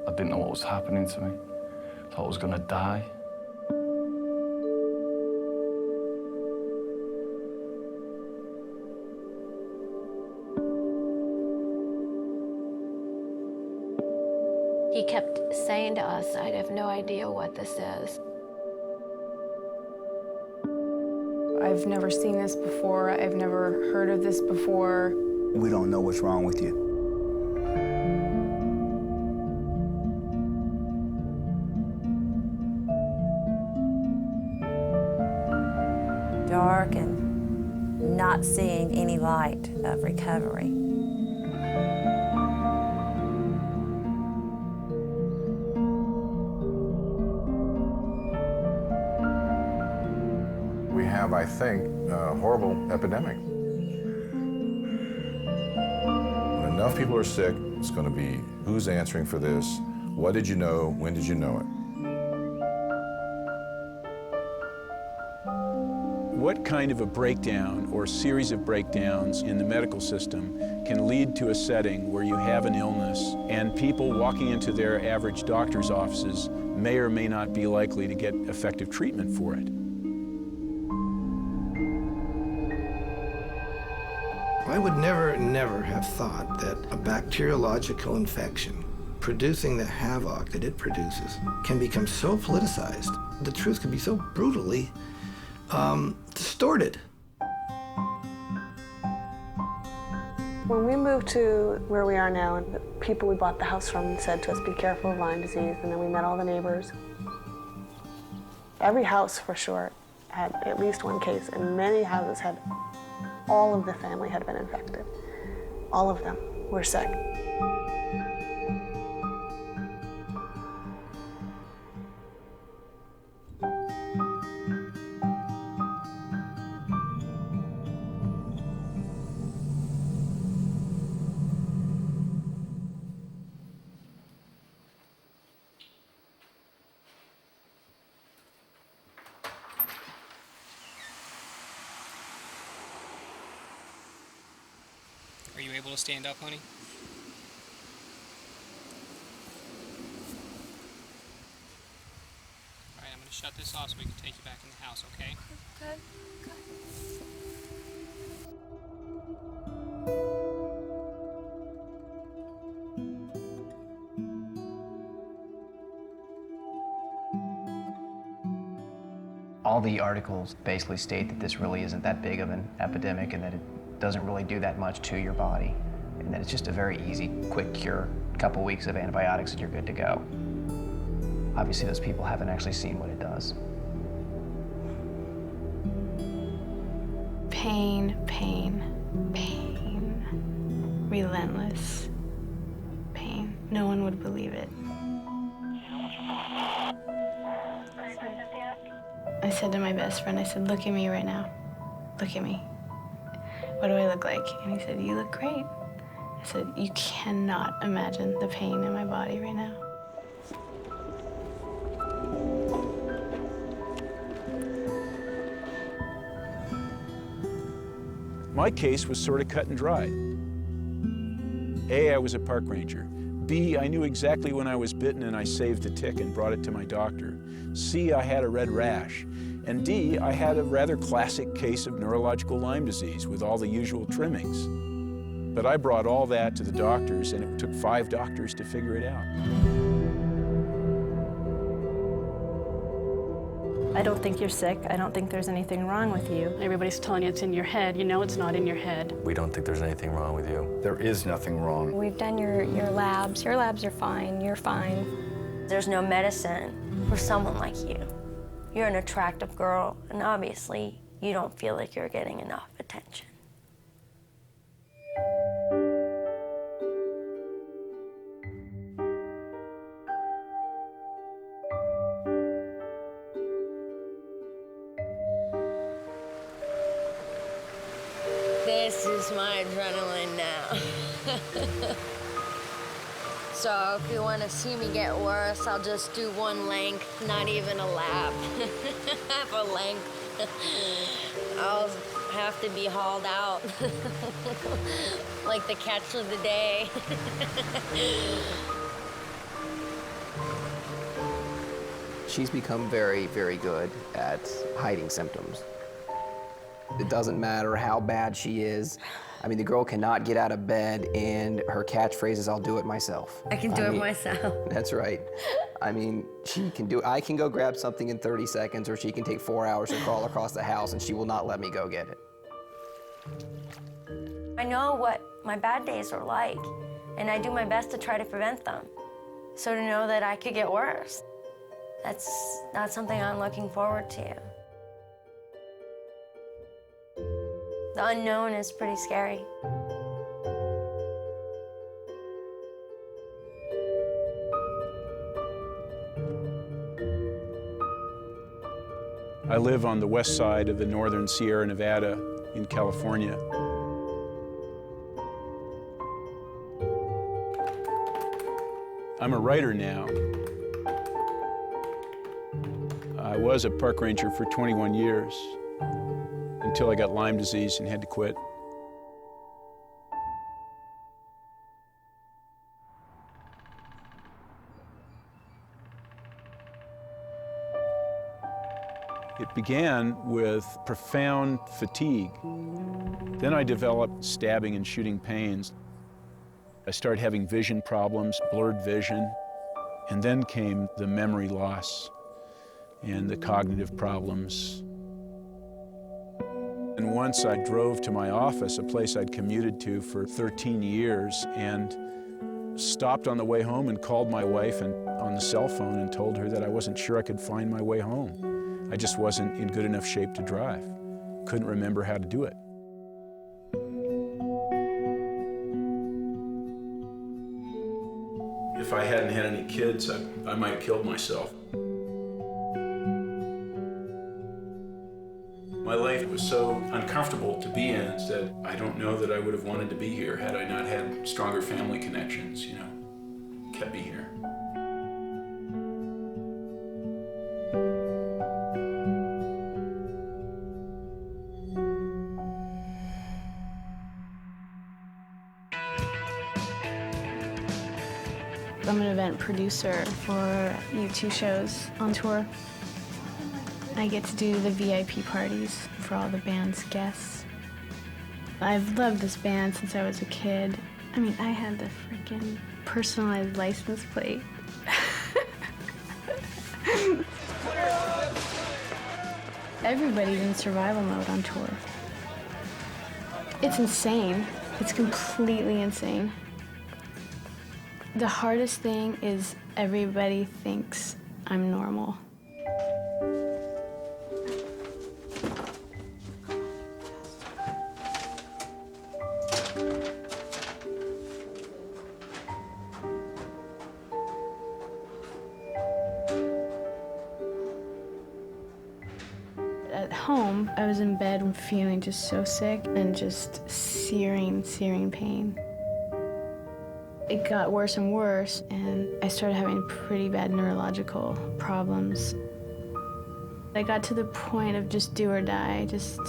I didn't know what was happening to me. I thought I was going to die. He kept saying to us, I have no idea what this is. I've never seen this before. I've never heard of this before. We don't know what's wrong with you. Dark and not seeing any light of recovery. We have, I think, a horrible epidemic. When enough people are sick, it's going to be who's answering for this, what did you know, when did you know it? What kind of a breakdown or series of breakdowns in the medical system can lead to a setting where you have an illness and people walking into their average doctor's offices may or may not be likely to get effective treatment for it? I would never have thought that a bacteriological infection producing the havoc that it produces can become so politicized. The truth can be so brutally distorted. When we moved to where we are now, and the people we bought the house from said to us, be careful of Lyme disease, and then we met all the neighbors. Every house, for sure, had at least one case, and many houses had, all of the family had been infected. All of them were sick. Are you able to stand up, honey? All right, I'm going to shut this off so we can take you back in the house, okay? Good. All the articles basically state that this really isn't that big of an epidemic and that it doesn't really do that much to your body, and that it's just a very easy, quick cure, a couple weeks of antibiotics and you're good to go. Obviously, those people haven't actually seen what it does. Pain, pain, pain. Relentless pain. No one would believe it. I said to my best friend, I said, look at me right now. Look at me. What do I look like? And he said, you look great. I said, you cannot imagine the pain in my body right now. My case was sort of cut and dry. A, I was a park ranger. B, I knew exactly when I was bitten and I saved the tick and brought it to my doctor. C, I had a red rash. And D, I had a rather classic case of neurological Lyme disease with all the usual trimmings. But I brought all that to the doctors, and it took 5 doctors to figure it out. I don't think you're sick. I don't think there's anything wrong with you. Everybody's telling you it's in your head. You know it's not in your head. We don't think there's anything wrong with you. There is nothing wrong. We've done your labs. Your labs are fine. You're fine. There's no medicine for someone like you. You're an attractive girl, and obviously, you don't feel like you're getting enough attention. This is my adrenaline now. So if you want to see me get worse, I'll just do one length, not even a lap. Half a length. I'll have to be hauled out. Like the catch of the day. She's become very, very good at hiding symptoms. It doesn't matter how bad she is. I mean, the girl cannot get out of bed, and her catchphrase is, "I'll do it myself." I can do it myself. That's right. I mean, she can do it. I can go grab something in 30 seconds, or she can take 4 hours to crawl across the house, and she will not let me go get it. I know what my bad days are like, and I do my best to try to prevent them. So to know that I could get worse, that's not something I'm looking forward to. The unknown is pretty scary. I live on the west side of the northern Sierra Nevada in California. I'm a writer now. I was a park ranger for 21 years until I got Lyme disease and had to quit. It began with profound fatigue. Then I developed stabbing and shooting pains. I started having vision problems, blurred vision, and then came the memory loss and the cognitive problems. And once I drove to my office, a place I'd commuted to for 13 years, and stopped on the way home and called my wife on the cell phone and told her that I wasn't sure I could find my way home. I just wasn't in good enough shape to drive. Couldn't remember how to do it. If I hadn't had any kids, I might have killed myself. My life was so uncomfortable to be in that I don't know that I would have wanted to be here had I not had stronger family connections, you know, kept me here. I'm an event producer for U2 shows on tour. I get to do the VIP parties for all the band's guests. I've loved this band since I was a kid. I mean, I had the freaking personalized license plate. Everybody's in survival mode on tour. It's insane. It's completely insane. The hardest thing is everybody thinks I'm normal. At home, I was in bed and feeling just so sick and just searing, searing pain. It got worse and worse, and I started having pretty bad neurological problems. I got to the point of just do or die, just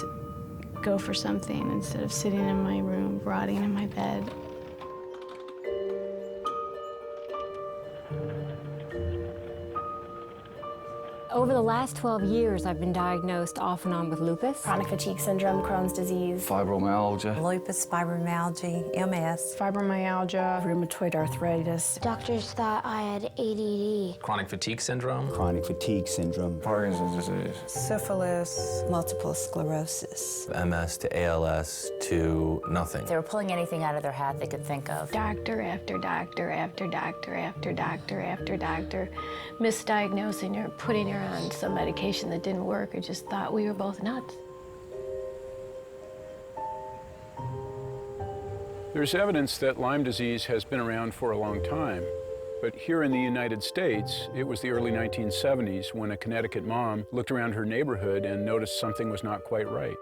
go for something instead of sitting in my room, rotting in my bed. Over the last 12 years, I've been diagnosed off and on with lupus, Chronic fatigue syndrome, Crohn's disease, Fibromyalgia. Lupus, fibromyalgia, MS, Fibromyalgia, rheumatoid arthritis. Doctors thought I had ADD. Chronic fatigue syndrome. Chronic fatigue syndrome. Parkinson's disease. Syphilis, multiple sclerosis. MS to ALS to nothing. They were pulling anything out of their hat they could think of. Doctor after doctor after doctor after doctor after doctor, misdiagnosing her, putting her on some medication that didn't work. I just thought we were both nuts. There's evidence that Lyme disease has been around for a long time, but here in the United States, it was the early 1970s when a Connecticut mom looked around her neighborhood and noticed something was not quite right.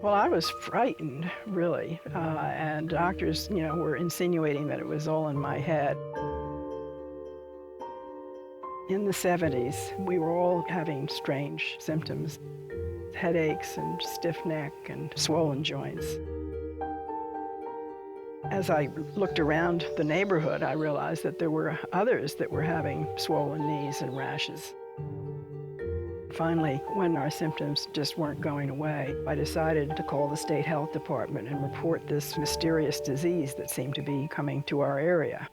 Well, I was frightened, really, and doctors, were insinuating that it was all in my head. In the 70s, we were all having strange symptoms, headaches and stiff neck and swollen joints. As I looked around the neighborhood, I realized that there were others that were having swollen knees and rashes. Finally, when our symptoms just weren't going away, I decided to call the state health department and report this mysterious disease that seemed to be coming to our area.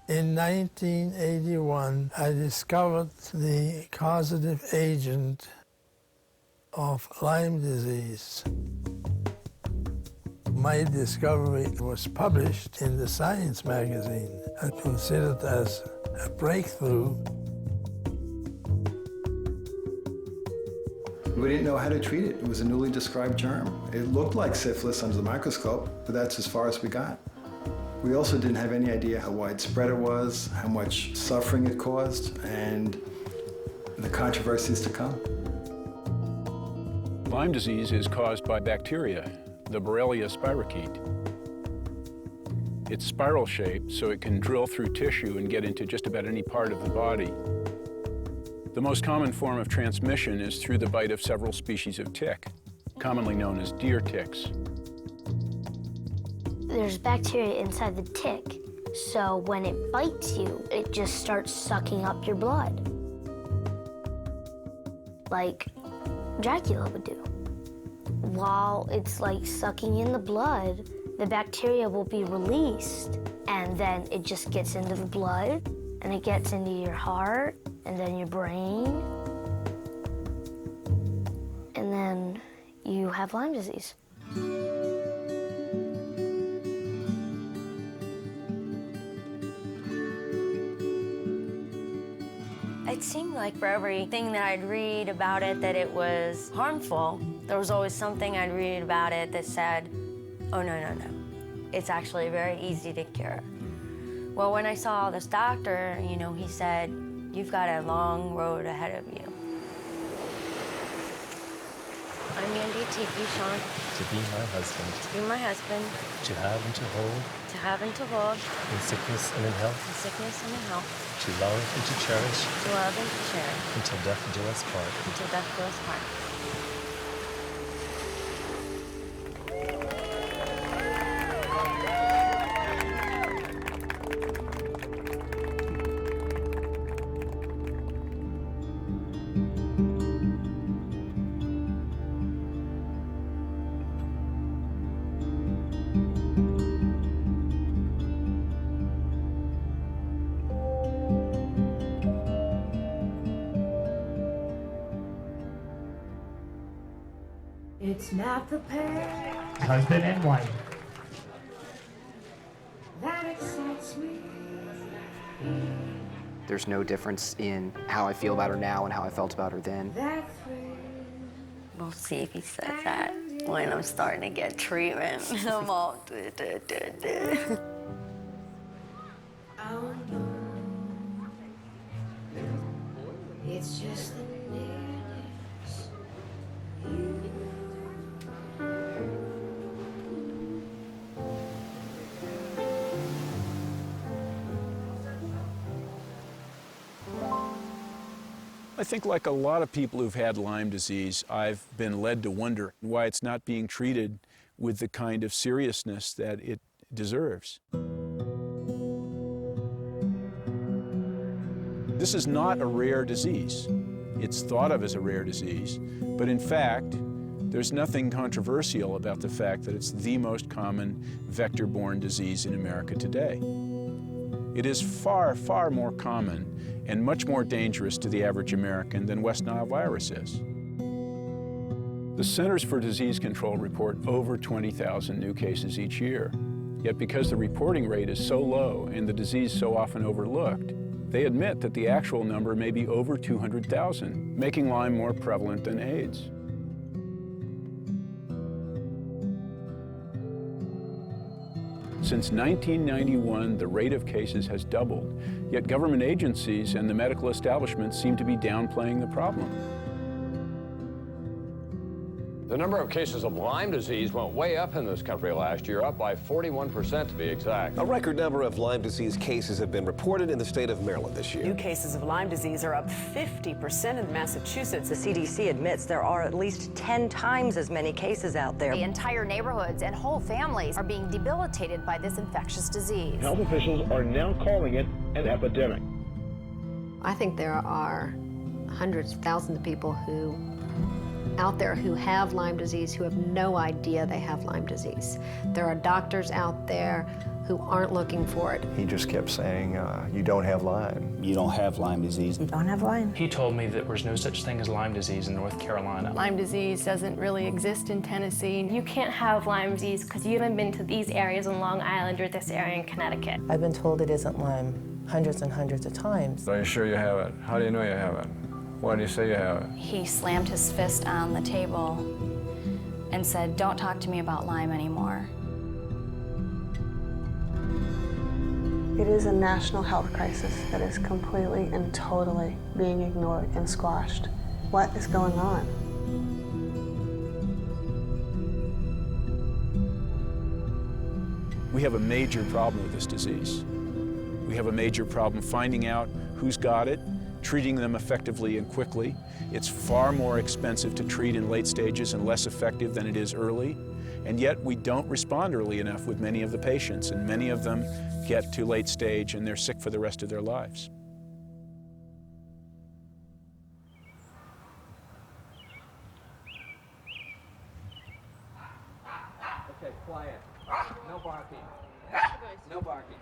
In 1981, I discovered the causative agent of Lyme disease. My discovery was published in the Science magazine and considered as a breakthrough. We didn't know how to treat it. It was a newly described germ. It looked like syphilis under the microscope, but that's as far as we got. We also didn't have any idea how widespread it was, how much suffering it caused, and the controversies to come. Lyme disease is caused by bacteria, the Borrelia spirochete. It's spiral-shaped, so it can drill through tissue and get into just about any part of the body. The most common form of transmission is through the bite of several species of tick, commonly known as deer ticks. There's bacteria inside the tick, so when it bites you, it just starts sucking up your blood, like Dracula would do. While it's like sucking in the blood, the bacteria will be released, and then it just gets into the blood, and it gets into your heart, and then your brain, and then you have Lyme disease. It seemed like for everything that I'd read about it that it was harmful, there was always something I'd read about it that said, oh, no, no, no. It's actually very easy to cure. Well, when I saw this doctor, you know, he said, you've got a long road ahead of you. I'm Mandy to be Sean. To be my husband. To be my husband. To have and to hold. To have and to hold. In sickness and in health. In sickness and in health. To love and to cherish. To love and to cherish. Until death do us part. Until death do us part. It's not the pair, husband and wife, that excites me. There's no difference in how I feel about her now and how I felt about her then. We'll see if he says that when I'm starting to get treatment. I'm all Oh no, it's just the nearness. I think like a lot of people who've had Lyme disease, I've been led to wonder why it's not being treated with the kind of seriousness that it deserves. This is not a rare disease. It's thought of as a rare disease, but in fact, there's nothing controversial about the fact that it's the most common vector-borne disease in America today. It is far, far more common and much more dangerous to the average American than West Nile virus is. The Centers for Disease Control report over 20,000 new cases each year. Yet because the reporting rate is so low and the disease so often overlooked, they admit that the actual number may be over 200,000, making Lyme more prevalent than AIDS. Since 1991, the rate of cases has doubled, yet government agencies and the medical establishment seem to be downplaying the problem. The number of cases of Lyme disease went way up in this country last year, up by 41% to be exact. A record number of Lyme disease cases have been reported in the state of Maryland this year. New cases of Lyme disease are up 50% in Massachusetts. The CDC admits there are at least 10 times as many cases out there. The entire neighborhoods and whole families are being debilitated by this infectious disease. Health officials are now calling it an epidemic. I think there are hundreds of thousands of people out there who have Lyme disease who have no idea they have Lyme disease. There are doctors out there who aren't looking for it. He just kept saying, you don't have Lyme. You don't have Lyme disease. You don't have Lyme. He told me that there's no such thing as Lyme disease in North Carolina. Lyme disease doesn't really exist in Tennessee. You can't have Lyme disease because you haven't been to these areas on Long Island or this area in Connecticut. I've been told it isn't Lyme hundreds and hundreds of times. Are you sure you have it? How do you know you have it? Why do you say you have it? He slammed his fist on the table and said, "Don't talk to me about Lyme anymore." It is a national health crisis that is completely and totally being ignored and squashed. What is going on? We have a major problem with this disease. We have a major problem finding out who's got it, treating them effectively and quickly. It's far more expensive to treat in late stages and less effective than it is early. And yet we don't respond early enough with many of the patients, and many of them get to late stage and they're sick for the rest of their lives. Okay, quiet. No barking. No barking.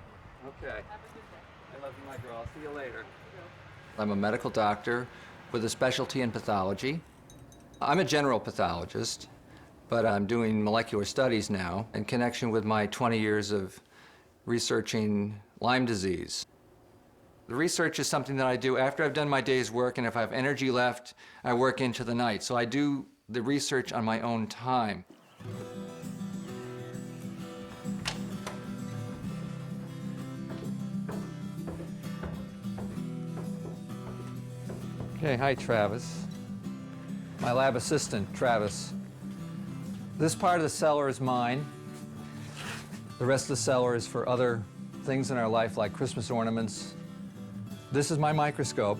Okay. I love you, my girl. I'll see you later. I'm a medical doctor with a specialty in pathology. I'm a general pathologist, but I'm doing molecular studies now in connection with my 20 years of researching Lyme disease. The research is something that I do after I've done my day's work, and if I have energy left, I work into the night. So I do the research on my own time. Okay, hi, Travis. My lab assistant, Travis. This part of the cellar is mine. The rest of the cellar is for other things in our life, like Christmas ornaments. This is my microscope.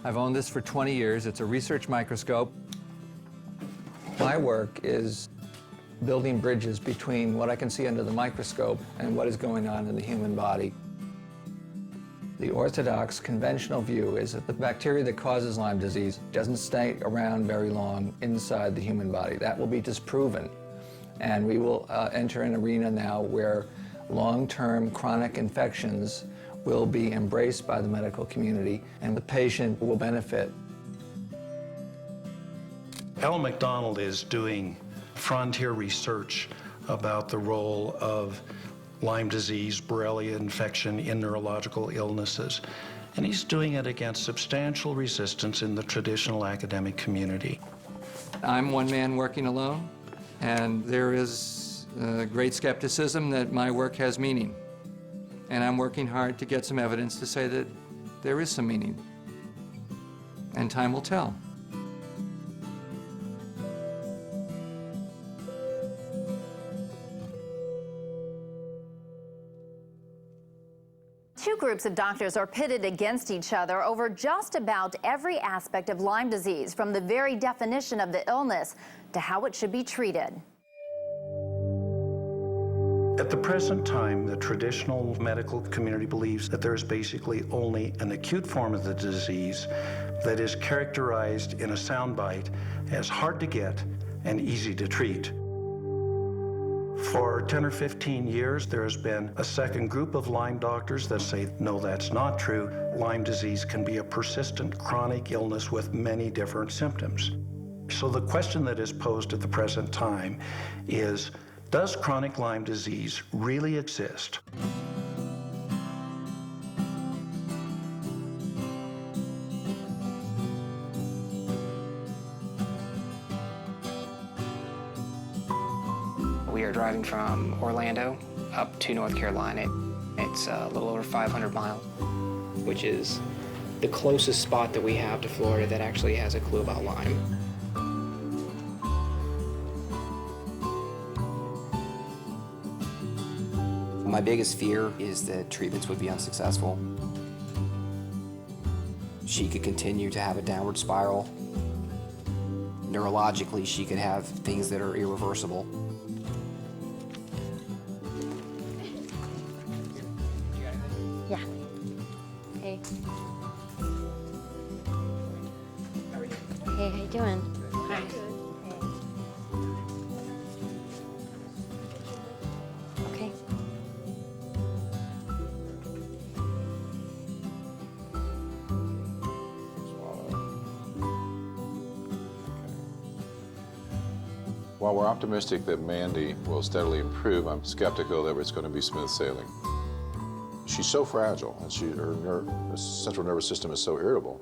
I've owned this for 20 years. It's a research microscope. My work is building bridges between what I can see under the microscope and what is going on in the human body. The orthodox, conventional view is that the bacteria that causes Lyme disease doesn't stay around very long inside the human body. That will be disproven. And we will enter an arena now where long-term chronic infections will be embraced by the medical community, and the patient will benefit. Ellen McDonald is doing frontier research about the role of Lyme disease, Borrelia infection in neurological illnesses. And he's doing it against substantial resistance in the traditional academic community. I'm one man working alone, and there is great skepticism that my work has meaning. And I'm working hard to get some evidence to say that there is some meaning. And time will tell. Two groups of doctors are pitted against each other over just about every aspect of Lyme disease, from the very definition of the illness to how it should be treated. At the present time, the traditional medical community believes that there is basically only an acute form of the disease that is characterized in a soundbite as hard to get and easy to treat. For 10 or 15 years, there has been a second group of Lyme doctors that say, no, that's not true. Lyme disease can be a persistent chronic illness with many different symptoms. So the question that is posed at the present time is, does chronic Lyme disease really exist? We are driving from Orlando up to North Carolina. It's a little over 500 miles, which is the closest spot that we have to Florida that actually has a clue about Lyme. My biggest fear is that treatments would be unsuccessful. She could continue to have a downward spiral. Neurologically, she could have things that are irreversible. Yeah. Hey. Hey, how you doing? Hi. Okay. While we're optimistic that Mandy will steadily improve, I'm skeptical that it's going to be smooth sailing. She's so fragile, and her central nervous system is so irritable.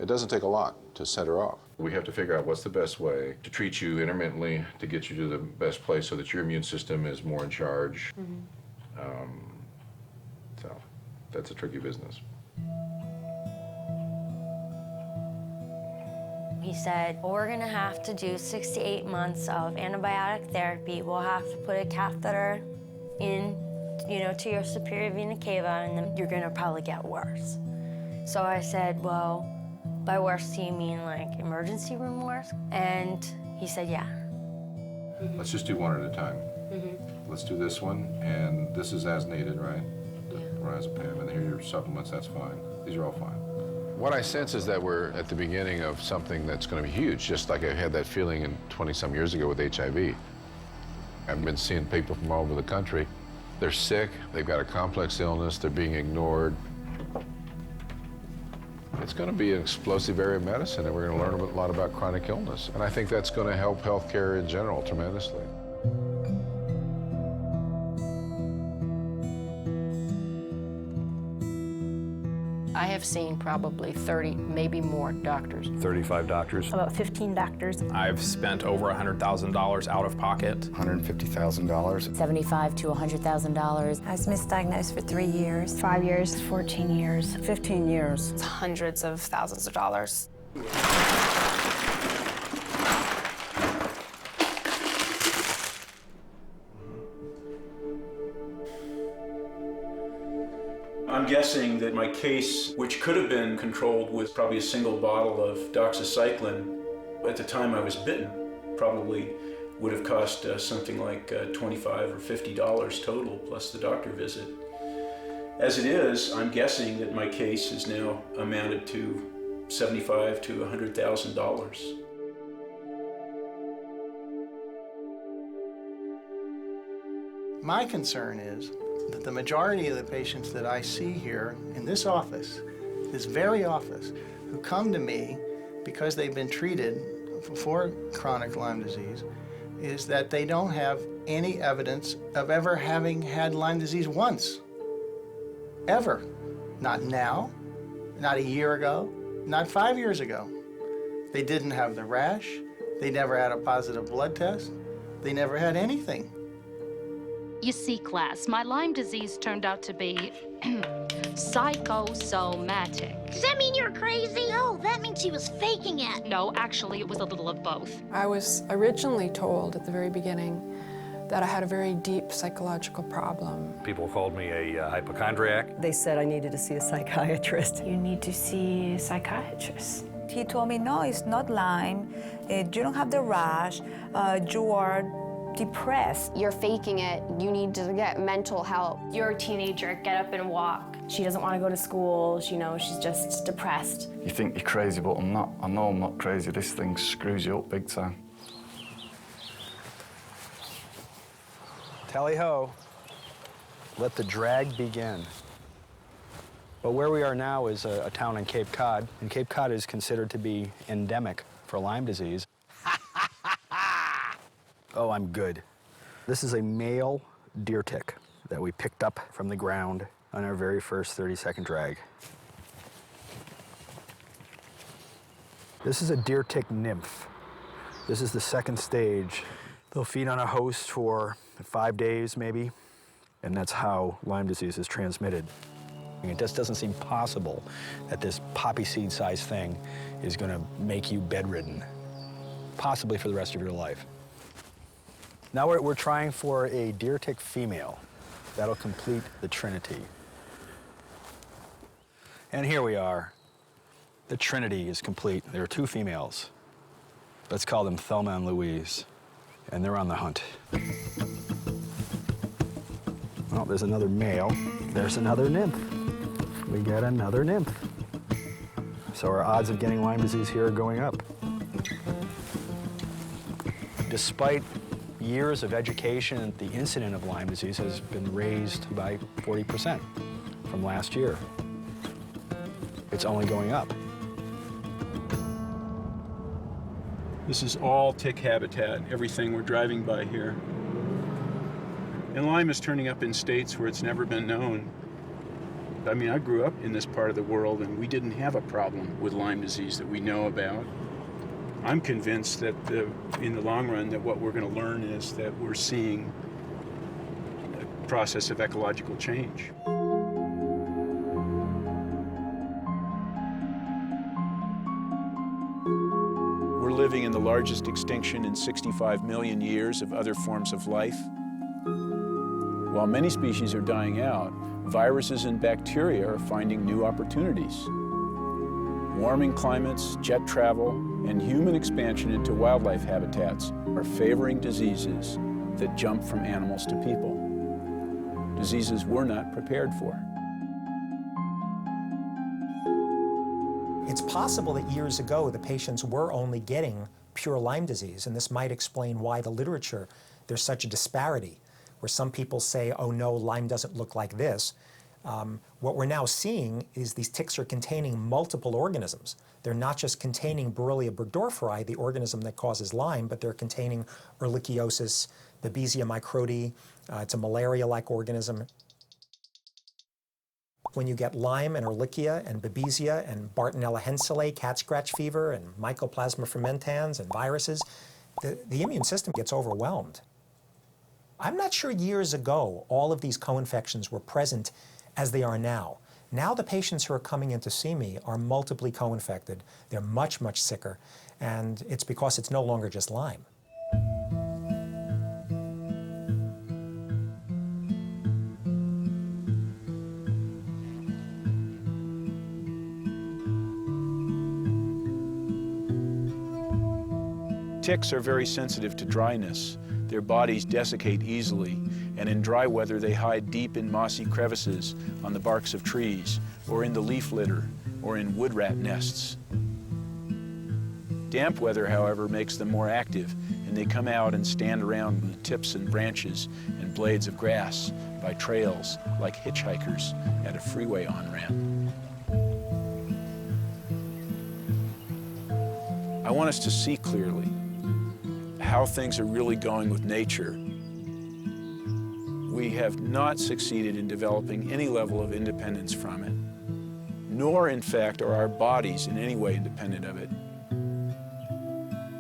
It doesn't take a lot to set her off. We have to figure out what's the best way to treat you intermittently, to get you to the best place so that your immune system is more in charge. So that's a tricky business. He said, well, we're gonna have to do 6 to 8 months of antibiotic therapy. We'll have to put a catheter in, to your superior vena cava, and then you're gonna probably get worse. So I said, well, by worse, do you mean like emergency room worse? And he said, yeah. Let's just do one at a time. Let's do this one, and this is as needed, right? The Lorazepam, and here are your supplements, that's fine. These are all fine. What I sense is that we're at the beginning of something that's going to be huge, just like I had that feeling in 20-some years ago with HIV. I've been seeing people from all over the country. They're sick, they've got a complex illness, they're being ignored. It's going to be an explosive area of medicine, and we're going to learn a lot about chronic illness. And I think that's going to help healthcare in general tremendously. I have seen probably 30, maybe more doctors. 35 doctors. About 15 doctors. I've spent over $100,000 out of pocket. $150,000. $75,000 to $100,000. I was misdiagnosed for 3 years. 5 years, 14 years. 15 years. It's hundreds of thousands of dollars. I'm guessing that my case, which could have been controlled with probably a single bottle of doxycycline, at the time I was bitten, probably would have cost something like $25 or $50 total, plus the doctor visit. As it is, I'm guessing that my case is now amounted to $75,000 to $100,000. My concern is that the majority of the patients that I see here in this office, this very office, who come to me because they've been treated for chronic Lyme disease, is that they don't have any evidence of ever having had Lyme disease once. Ever. Not now, not a year ago, not 5 years ago. They didn't have the rash, they never had a positive blood test, they never had anything. You see, class, my Lyme disease turned out to be psychosomatic. Does that mean you're crazy? No, that means he was faking it. No, actually, it was a little of both. I was originally told at the very beginning that I had a very deep psychological problem. People called me a hypochondriac. They said I needed to see a psychiatrist. You need to see a psychiatrist. He told me, no, it's not Lyme. You don't have the rash. You are depressed. You're faking it. You need to get mental help. You're a teenager, get up and walk. She doesn't want to go to school, she's just depressed. You think you're crazy, but I'm not. I know I'm not crazy. This thing screws you up big time. Tally-ho. Let the drag begin. But where we are now is a town in Cape Cod, and Cape Cod is considered to be endemic for Lyme disease. Oh, I'm good. This is a male deer tick that we picked up from the ground on our very first 30-second drag. This is a deer tick nymph. This is the second stage. They'll feed on a host for 5 days, maybe, and that's how Lyme disease is transmitted. It just doesn't seem possible that this poppy seed-sized thing is going to make you bedridden, possibly for the rest of your life. Now we're trying for a deer tick female. That'll complete the trinity. And here we are. The trinity is complete. There are two females. Let's call them Thelma and Louise. And they're on the hunt. Well, there's another male. There's another nymph. We get another nymph. So our odds of getting Lyme disease here are going up. Despite years of education, the incidence of Lyme disease has been raised by 40% from last year. It's only going up. This is all tick habitat, everything we're driving by here. And Lyme is turning up in states where it's never been known. I mean, I grew up in this part of the world and we didn't have a problem with Lyme disease that we know about. I'm convinced that in the long run that what we're going to learn is that we're seeing a process of ecological change. We're living in the largest extinction in 65 million years of other forms of life. While many species are dying out, viruses and bacteria are finding new opportunities. Warming climates, jet travel, and human expansion into wildlife habitats are favoring diseases that jump from animals to people. Diseases we're not prepared for. It's possible that years ago the patients were only getting pure Lyme disease, and this might explain why the literature, there's such a disparity, where some people say, oh no, Lyme doesn't look like this. What we're now seeing is these ticks are containing multiple organisms. They're not just containing Borrelia burgdorferi, the organism that causes Lyme, but they're containing Ehrlichiosis, Babesia microti. It's a malaria-like organism. When you get Lyme and Ehrlichia and Babesia and Bartonella henselae, cat scratch fever, and Mycoplasma fermentans and viruses, the immune system gets overwhelmed. I'm not sure years ago all of these co-infections were present as they are now. Now the patients who are coming in to see me are multiply co-infected. They're much, much sicker, and it's because it's no longer just Lyme. Ticks are very sensitive to dryness. Their bodies desiccate easily, and in dry weather they hide deep in mossy crevices on the barks of trees, or in the leaf litter, or in wood rat nests. Damp weather, however, makes them more active, and they come out and stand around on the tips and branches and blades of grass by trails like hitchhikers at a freeway on-ramp. I want us to see clearly how things are really going with nature. We have not succeeded in developing any level of independence from it, nor in fact are our bodies in any way independent of it.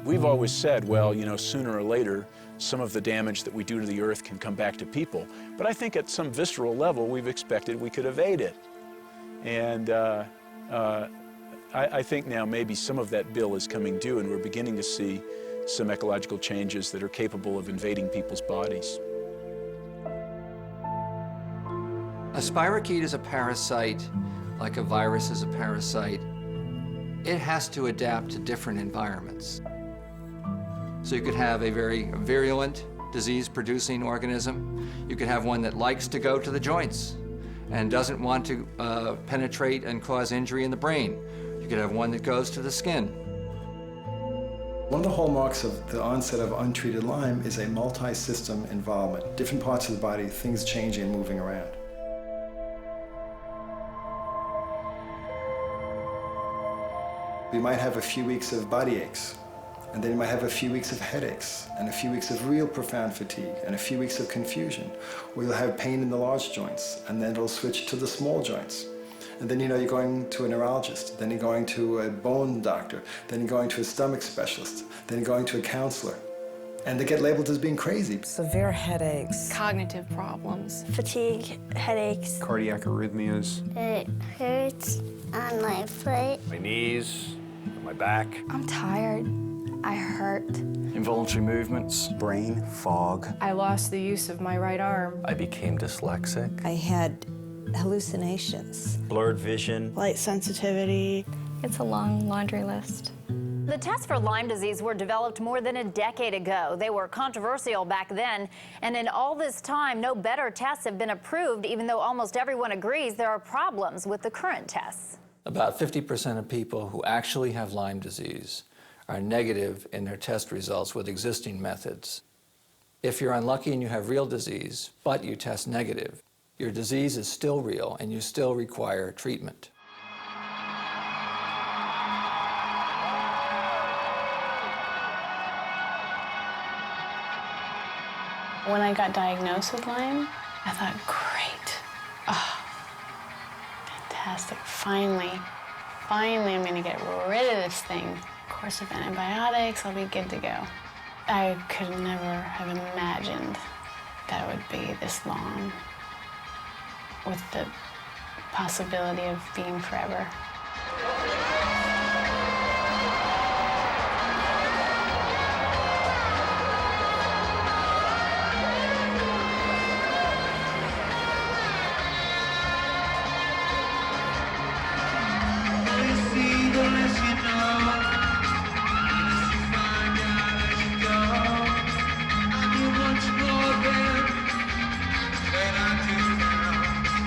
We've always said, well, you know, sooner or later, some of the damage that we do to the earth can come back to people. But I think at some visceral level, we've expected we could evade it. And I think now maybe some of that bill is coming due, and we're beginning to see some ecological changes that are capable of invading people's bodies. A spirochete is a parasite, like a virus is a parasite. It has to adapt to different environments. So you could have a very virulent, disease-producing organism. You could have one that likes to go to the joints and doesn't want to penetrate and cause injury in the brain. You could have one that goes to the skin. One of the hallmarks of the onset of untreated Lyme is a multi-system involvement. Different parts of the body, things changing and moving around. You might have a few weeks of body aches, and then you might have a few weeks of headaches, and a few weeks of real profound fatigue, and a few weeks of confusion. Or you'll have pain in the large joints, and then it'll switch to the small joints. And then you know you're going to a neurologist, then you're going to a bone doctor, then you're going to a stomach specialist, then you're going to a counselor. And they get labeled as being crazy. Severe headaches. Cognitive problems. Fatigue, headaches. Cardiac arrhythmias. It hurts on my foot. My knees, my back. I'm tired. I hurt. Involuntary movements. Brain fog. I lost the use of my right arm. I became dyslexic. I had hallucinations. Blurred vision. Light sensitivity. It's a long laundry list. The tests for Lyme disease were developed more than a decade ago. They were controversial back then, and in all this time, no better tests have been approved, even though almost everyone agrees there are problems with the current tests. About 50% of people who actually have Lyme disease are negative in their test results with existing methods. If you're unlucky and you have real disease, but you test negative, your disease is still real and you still require treatment. When I got diagnosed with Lyme, I thought, great. Oh, fantastic. Finally I'm gonna get rid of this thing. Course of antibiotics, I'll be good to go. I could never have imagined that it would be this long with the possibility of being forever.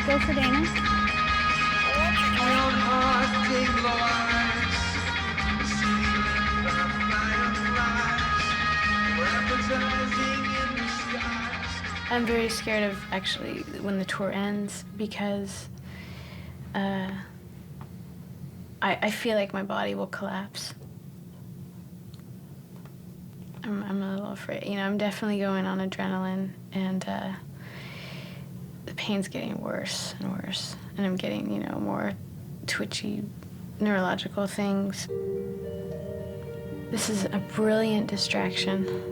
Go for Dana. I'm very scared of actually when the tour ends because I feel like my body will collapse. I'm a little afraid. You know, I'm definitely going on adrenaline, and the pain's getting worse and worse, and I'm getting, you know, more twitchy neurological things. This is a brilliant distraction.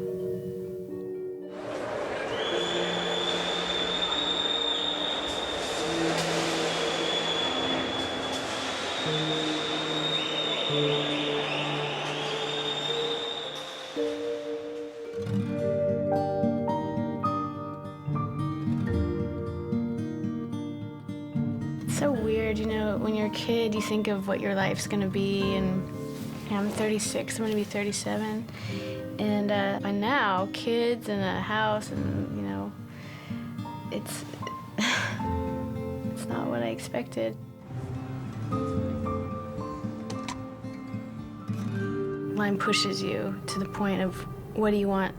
It's so weird, you know, when you're a kid, you think of what your life's gonna be, and you know, I'm 36, I'm gonna be 37. And by now, kids and a house, and you know, it's not what I expected. Lyme pushes you to the point of, what do you want?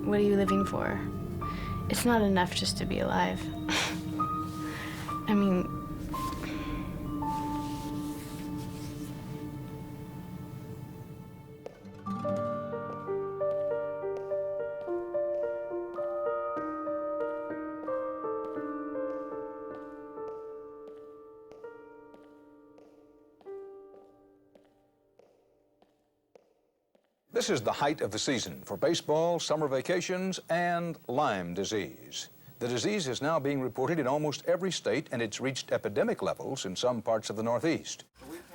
What are you living for? It's not enough just to be alive. I mean, This is the height of the season for baseball, summer vacations, and Lyme disease. The disease is now being reported in almost every state, and it's reached epidemic levels in some parts of the Northeast.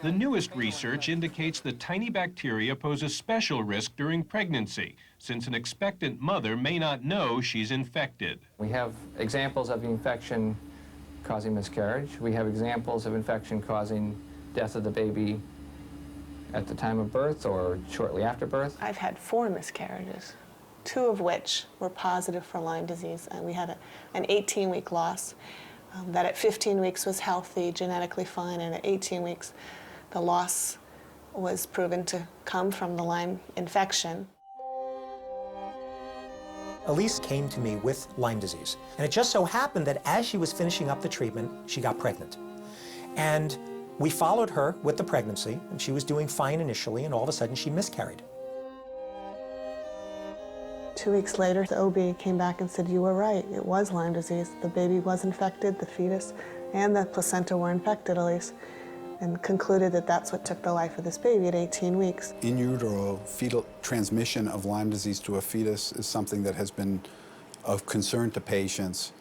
The newest research indicates that tiny bacteria pose a special risk during pregnancy, since an expectant mother may not know she's infected. We have examples of infection causing miscarriage. We have examples of infection causing death of the baby at the time of birth or shortly after birth. I've had 4 miscarriages, 2 of which were positive for Lyme disease, and we had an 18-week loss that at 15 weeks was healthy, genetically fine, and at 18 weeks the loss was proven to come from the Lyme infection. Elise came to me with Lyme disease, and it just so happened that as she was finishing up the treatment, she got pregnant. And we followed her with the pregnancy, and she was doing fine initially, and all of a sudden she miscarried. 2 weeks later, the OB came back and said, you were right, it was Lyme disease. The baby was infected, the fetus and the placenta were infected, Elise, and concluded that that's what took the life of this baby at 18 weeks. In utero, fetal transmission of Lyme disease to a fetus is something that has been of concern to patients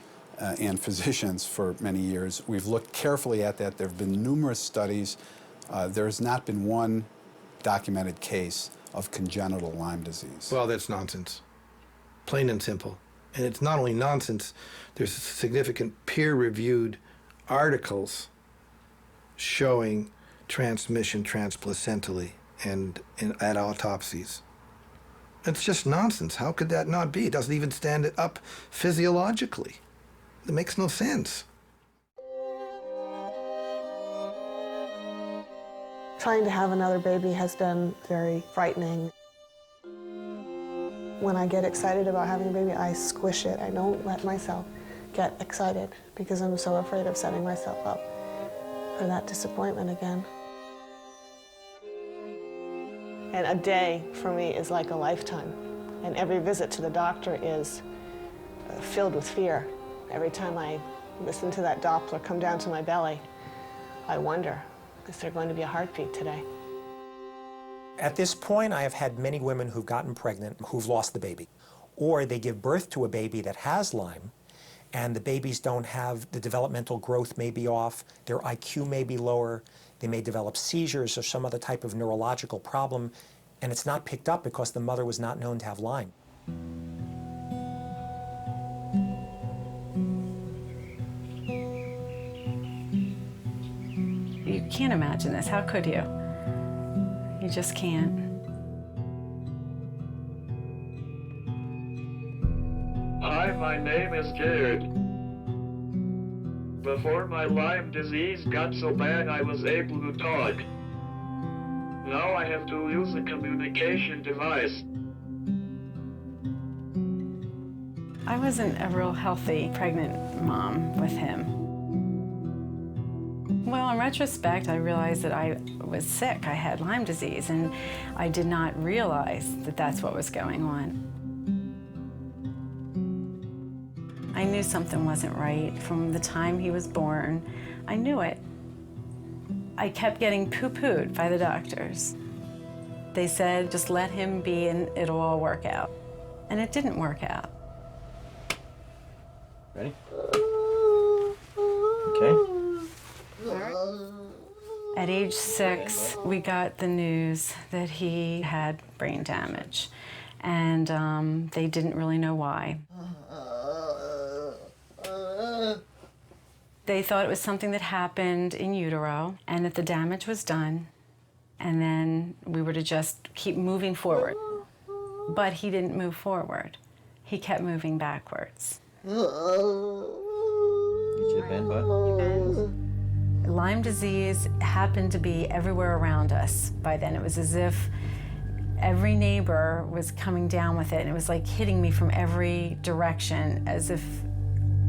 and physicians for many years. We've looked carefully at that. There have been numerous studies. There has not been one documented case of congenital Lyme disease. Well, that's nonsense, plain and simple. And it's not only nonsense, there's significant peer-reviewed articles showing transmission transplacentally and at autopsies. It's just nonsense. How could that not be? It doesn't even stand up physiologically. It makes no sense. Trying to have another baby has been very frightening. When I get excited about having a baby, I squish it. I don't let myself get excited because I'm so afraid of setting myself up for that disappointment again. And a day for me is like a lifetime. And every visit to the doctor is filled with fear. Every time I listen to that Doppler come down to my belly, I wonder, is there going to be a heartbeat today? At this point, I have had many women who've gotten pregnant who've lost the baby. Or they give birth to a baby that has Lyme, and the babies don't have, the developmental growth may be off, their IQ may be lower, they may develop seizures or some other type of neurological problem, and it's not picked up because the mother was not known to have Lyme. You can't imagine this. How could you? You just can't. Hi, my name is Jared. Before my Lyme disease got so bad, I was able to talk. Now I have to use a communication device. I wasn't a real healthy pregnant mom with him. Well, in retrospect, I realized that I was sick. I had Lyme disease, and I did not realize that that's what was going on. I knew something wasn't right from the time he was born. I knew it. I kept getting poo-pooed by the doctors. They said, just let him be and it'll all work out. And it didn't work out. Ready? Okay. At age 6, we got the news that he had brain damage, and they didn't really know why. They thought it was something that happened in utero, and that the damage was done, and then we were to just keep moving forward. But he didn't move forward. He kept moving backwards. Get you a bend, bud. Lyme disease happened to be everywhere around us by then. It was as if every neighbor was coming down with it, and it was like hitting me from every direction, as if,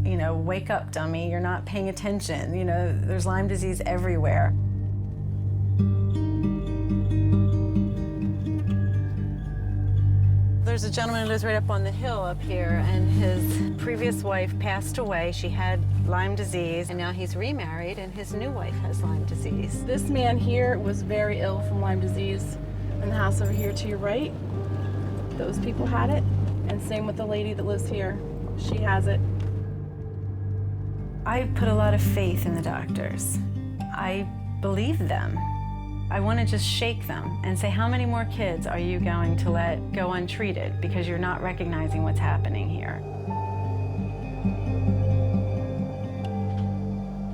you know, wake up, dummy, you're not paying attention. You know, there's Lyme disease everywhere. There's a gentleman who lives right up on the hill up here, and his previous wife passed away. She had Lyme disease, and now he's remarried, and his new wife has Lyme disease. This man here was very ill from Lyme disease. And the house over here to your right, those people had it. And same with the lady that lives here. She has it. I put a lot of faith in the doctors. I believe them. I want to just shake them and say, how many more kids are you going to let go untreated because you're not recognizing what's happening here?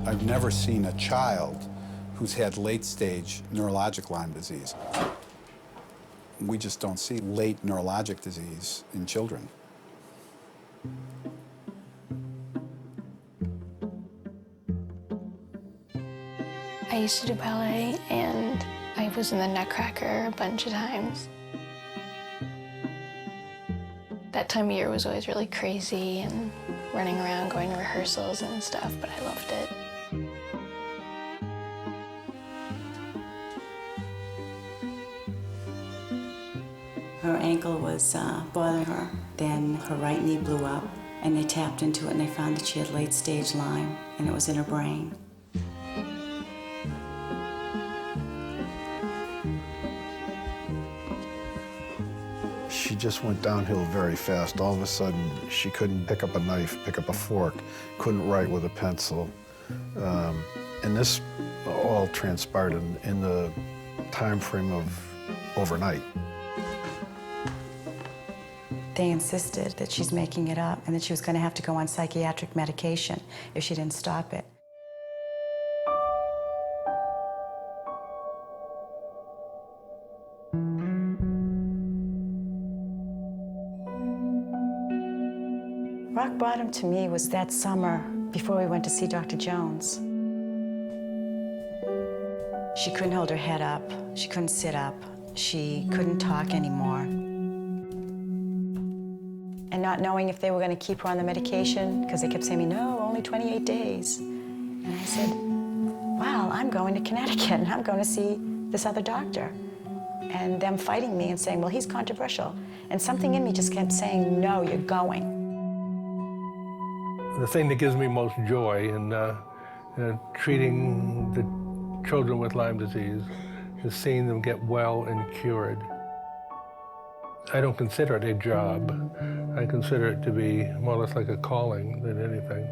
I've never seen a child who's had late-stage neurologic Lyme disease. We just don't see late neurologic disease in children. I used to do ballet, and I was in the Nutcracker a bunch of times. That time of year was always really crazy and running around, going to rehearsals and stuff, but I loved it. Her ankle was bothering her. Then her right knee blew up, and they tapped into it, and they found that she had late-stage Lyme, and it was in her brain. She just went downhill very fast. All of a sudden, she couldn't pick up a knife, pick up a fork, couldn't write with a pencil. And this all transpired in the time frame of overnight. They insisted that she's making it up and that she was going to have to go on psychiatric medication if she didn't stop it. Rock bottom to me was that summer before we went to see Dr. Jones. She couldn't hold her head up. She couldn't sit up. She couldn't talk anymore. And not knowing if they were going to keep her on the medication, because they kept saying to me, no, only 28 days. And I said, well, I'm going to Connecticut, and I'm going to see this other doctor. And them fighting me and saying, well, he's controversial. And something in me just kept saying, no, you're going. The thing that gives me most joy in treating the children with Lyme disease is seeing them get well and cured. I don't consider it a job. I consider it to be more or less like a calling than anything.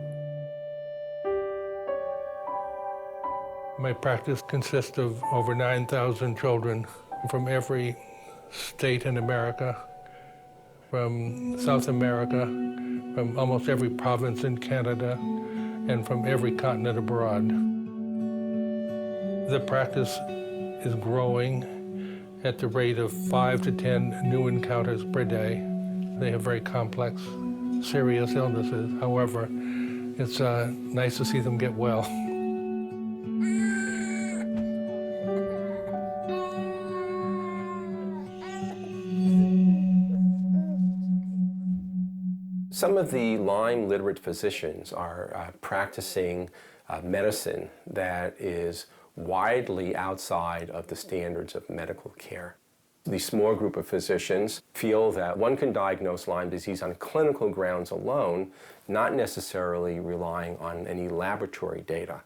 My practice consists of over 9,000 children from every state in America, from South America, from almost every province in Canada, and from every continent abroad. The practice is growing at the rate of 5 to 10 new encounters per day. They have very complex, serious illnesses. However, it's nice to see them get well. Some of the Lyme literate physicians are practicing medicine that is widely outside of the standards of medical care. The small group of physicians feel that one can diagnose Lyme disease on clinical grounds alone, not necessarily relying on any laboratory data.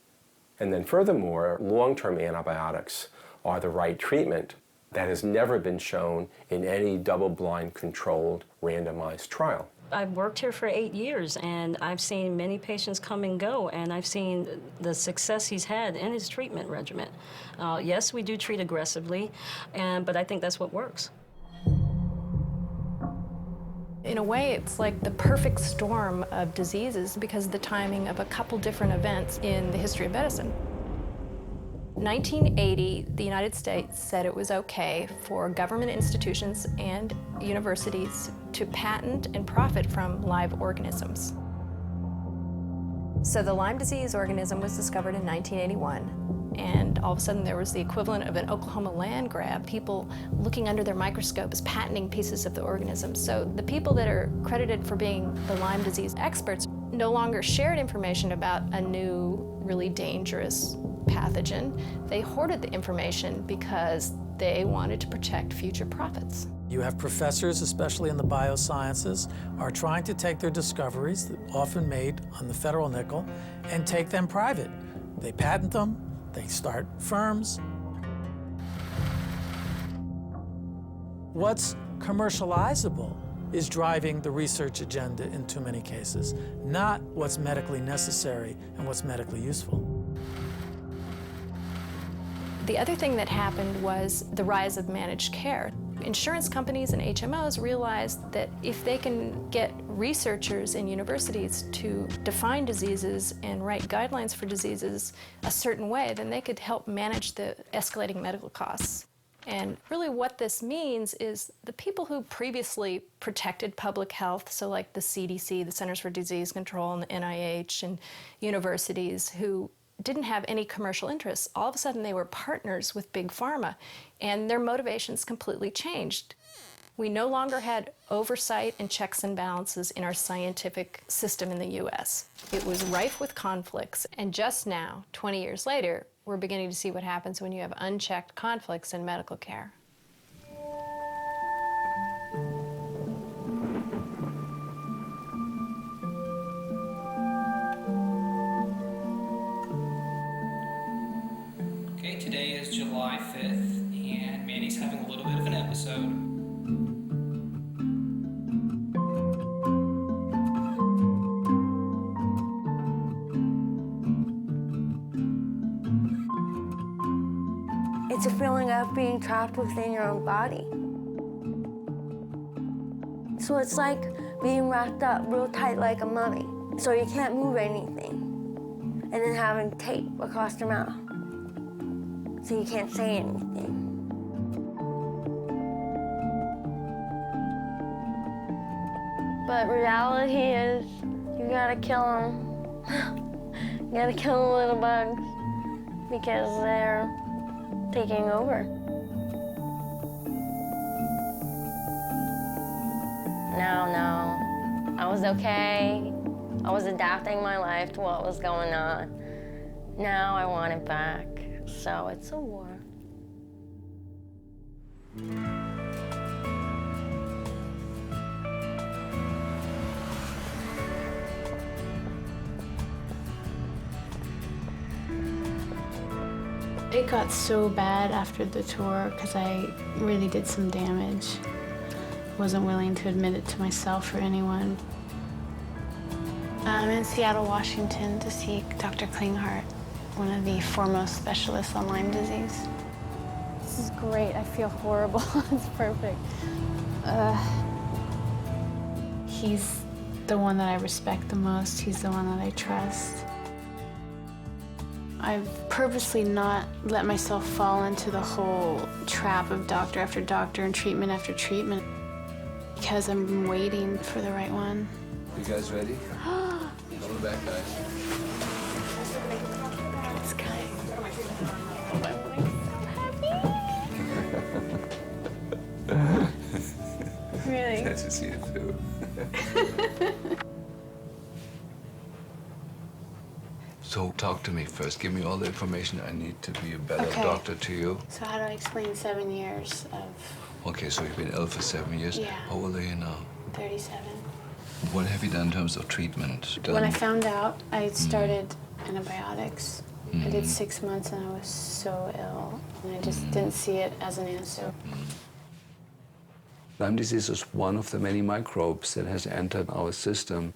And then furthermore, long-term antibiotics are the right treatment. That has never been shown in any double-blind controlled randomized trial. I've worked here for 8 years, and I've seen many patients come and go, and I've seen the success he's had in his treatment regimen. Yes, we do treat aggressively, but I think that's what works. In a way, it's like the perfect storm of diseases because of the timing of a couple different events in the history of medicine. 1980, the United States said it was okay for government institutions and universities to patent and profit from live organisms. So the Lyme disease organism was discovered in 1981, and all of a sudden there was the equivalent of an Oklahoma land grab, people looking under their microscopes, patenting pieces of the organism. So the people that are credited for being the Lyme disease experts no longer shared information about a new, really dangerous pathogen. They hoarded the information because they wanted to protect future profits. You have professors, especially in the biosciences, are trying to take their discoveries, often made on the federal nickel, and take them private. They patent them, they start firms. What's commercializable is driving the research agenda in too many cases, not what's medically necessary and what's medically useful. The other thing that happened was the rise of managed care. Insurance companies and HMOs realized that if they can get researchers in universities to define diseases and write guidelines for diseases a certain way, then they could help manage the escalating medical costs. And really what this means is the people who previously protected public health, so like the CDC, the Centers for Disease Control, and the NIH, and universities who didn't have any commercial interests, all of a sudden they were partners with Big Pharma, and their motivations completely changed. We no longer had oversight and checks and balances in our scientific system in the US. It was rife with conflicts, and just now, 20 years later, we're beginning to see what happens when you have unchecked conflicts in medical care. Okay, today is July 5th, and Mandy's having a little bit of an episode. It's a feeling of being trapped within your own body. So it's like being wrapped up real tight like a mummy. So you can't move anything. And then having tape across your mouth. So you can't say anything. But reality is, you gotta kill them. You gotta kill the little bugs because they're taking over. No, I was okay. I was adapting my life to what was going on. Now I want it back. So it's a war. It got so bad after the tour because I really did some damage. Wasn't willing to admit it to myself or anyone. I'm in Seattle, Washington to see Dr. Klinghardt, one of the foremost specialists on Lyme disease. This is great. I feel horrible. It's perfect. He's the one that I respect the most. He's the one that I trust. I've purposely not let myself fall into the whole trap of doctor after doctor and treatment after treatment because I'm waiting for the right one. You guys ready? Hold back, guys. This guy. Really? Nice to see you too. So talk to me first. Give me all the information I need to be a better doctor to you. So how do I explain 7 years of... Okay, so you've been ill for 7 years. Yeah. How old are you now? 37. What have you done in terms of treatment? When I found out, I started antibiotics. I did 6 months and I was so ill. And I just didn't see it as an answer. Lyme disease is one of the many microbes that has entered our system.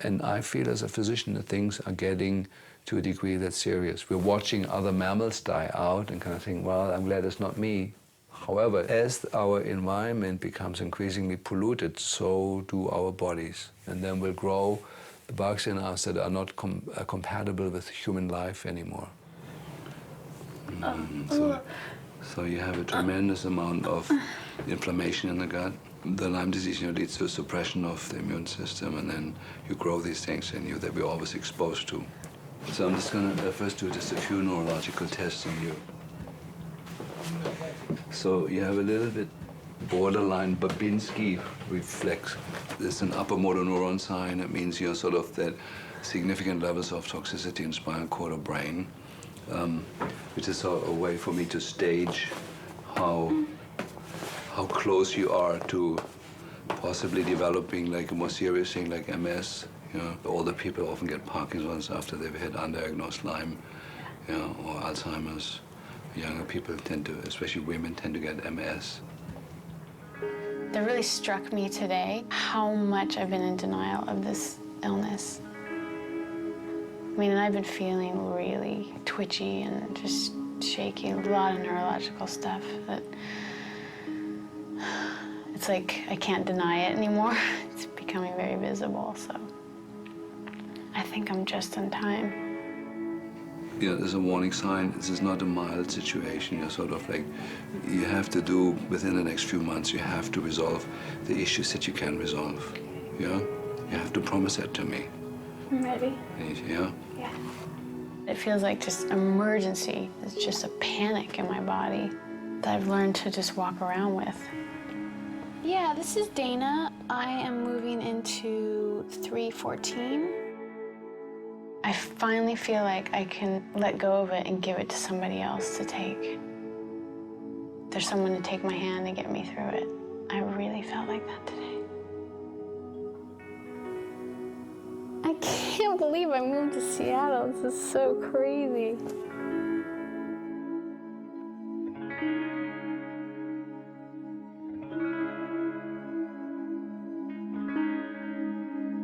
And I feel as a physician that things are getting to a degree that's serious. We're watching other mammals die out and kind of think, well, I'm glad it's not me. However, as our environment becomes increasingly polluted, so do our bodies. And then will grow the bugs in us that are not compatible with human life anymore. So you have a tremendous amount of inflammation in the gut. The Lyme disease leads to a suppression of the immune system, and then you grow these things in you that we're always exposed to. So I'm just going to first do just a few neurological tests on you. So you have a little bit borderline Babinski reflex. There's an upper motor neuron sign. That means you're sort of at significant levels of toxicity in spinal cord or brain, which is a way for me to stage how close you are to possibly developing like a more serious thing like MS. You know, older people often get Parkinson's after they've had undiagnosed Lyme, you know, or Alzheimer's. Younger people tend to, especially women, tend to get MS. That really struck me today, how much I've been in denial of this illness. I mean, I've been feeling really twitchy and just shaky, a lot of neurological stuff that it's like I can't deny it anymore. It's becoming very visible, so I think I'm just in time. Yeah, there's a warning sign. This is not a mild situation. You're sort of like, you have to do, within the next few months, you have to resolve the issues that you can resolve. Yeah? You have to promise that to me. I'm ready. Yeah? Yeah. It feels like just emergency. It's just a panic in my body that I've learned to just walk around with. Yeah, this is Dana. I am moving into 314. I finally feel like I can let go of it and give it to somebody else to take. There's someone to take my hand and get me through it. I really felt like that today. I can't believe I moved to Seattle. This is so crazy.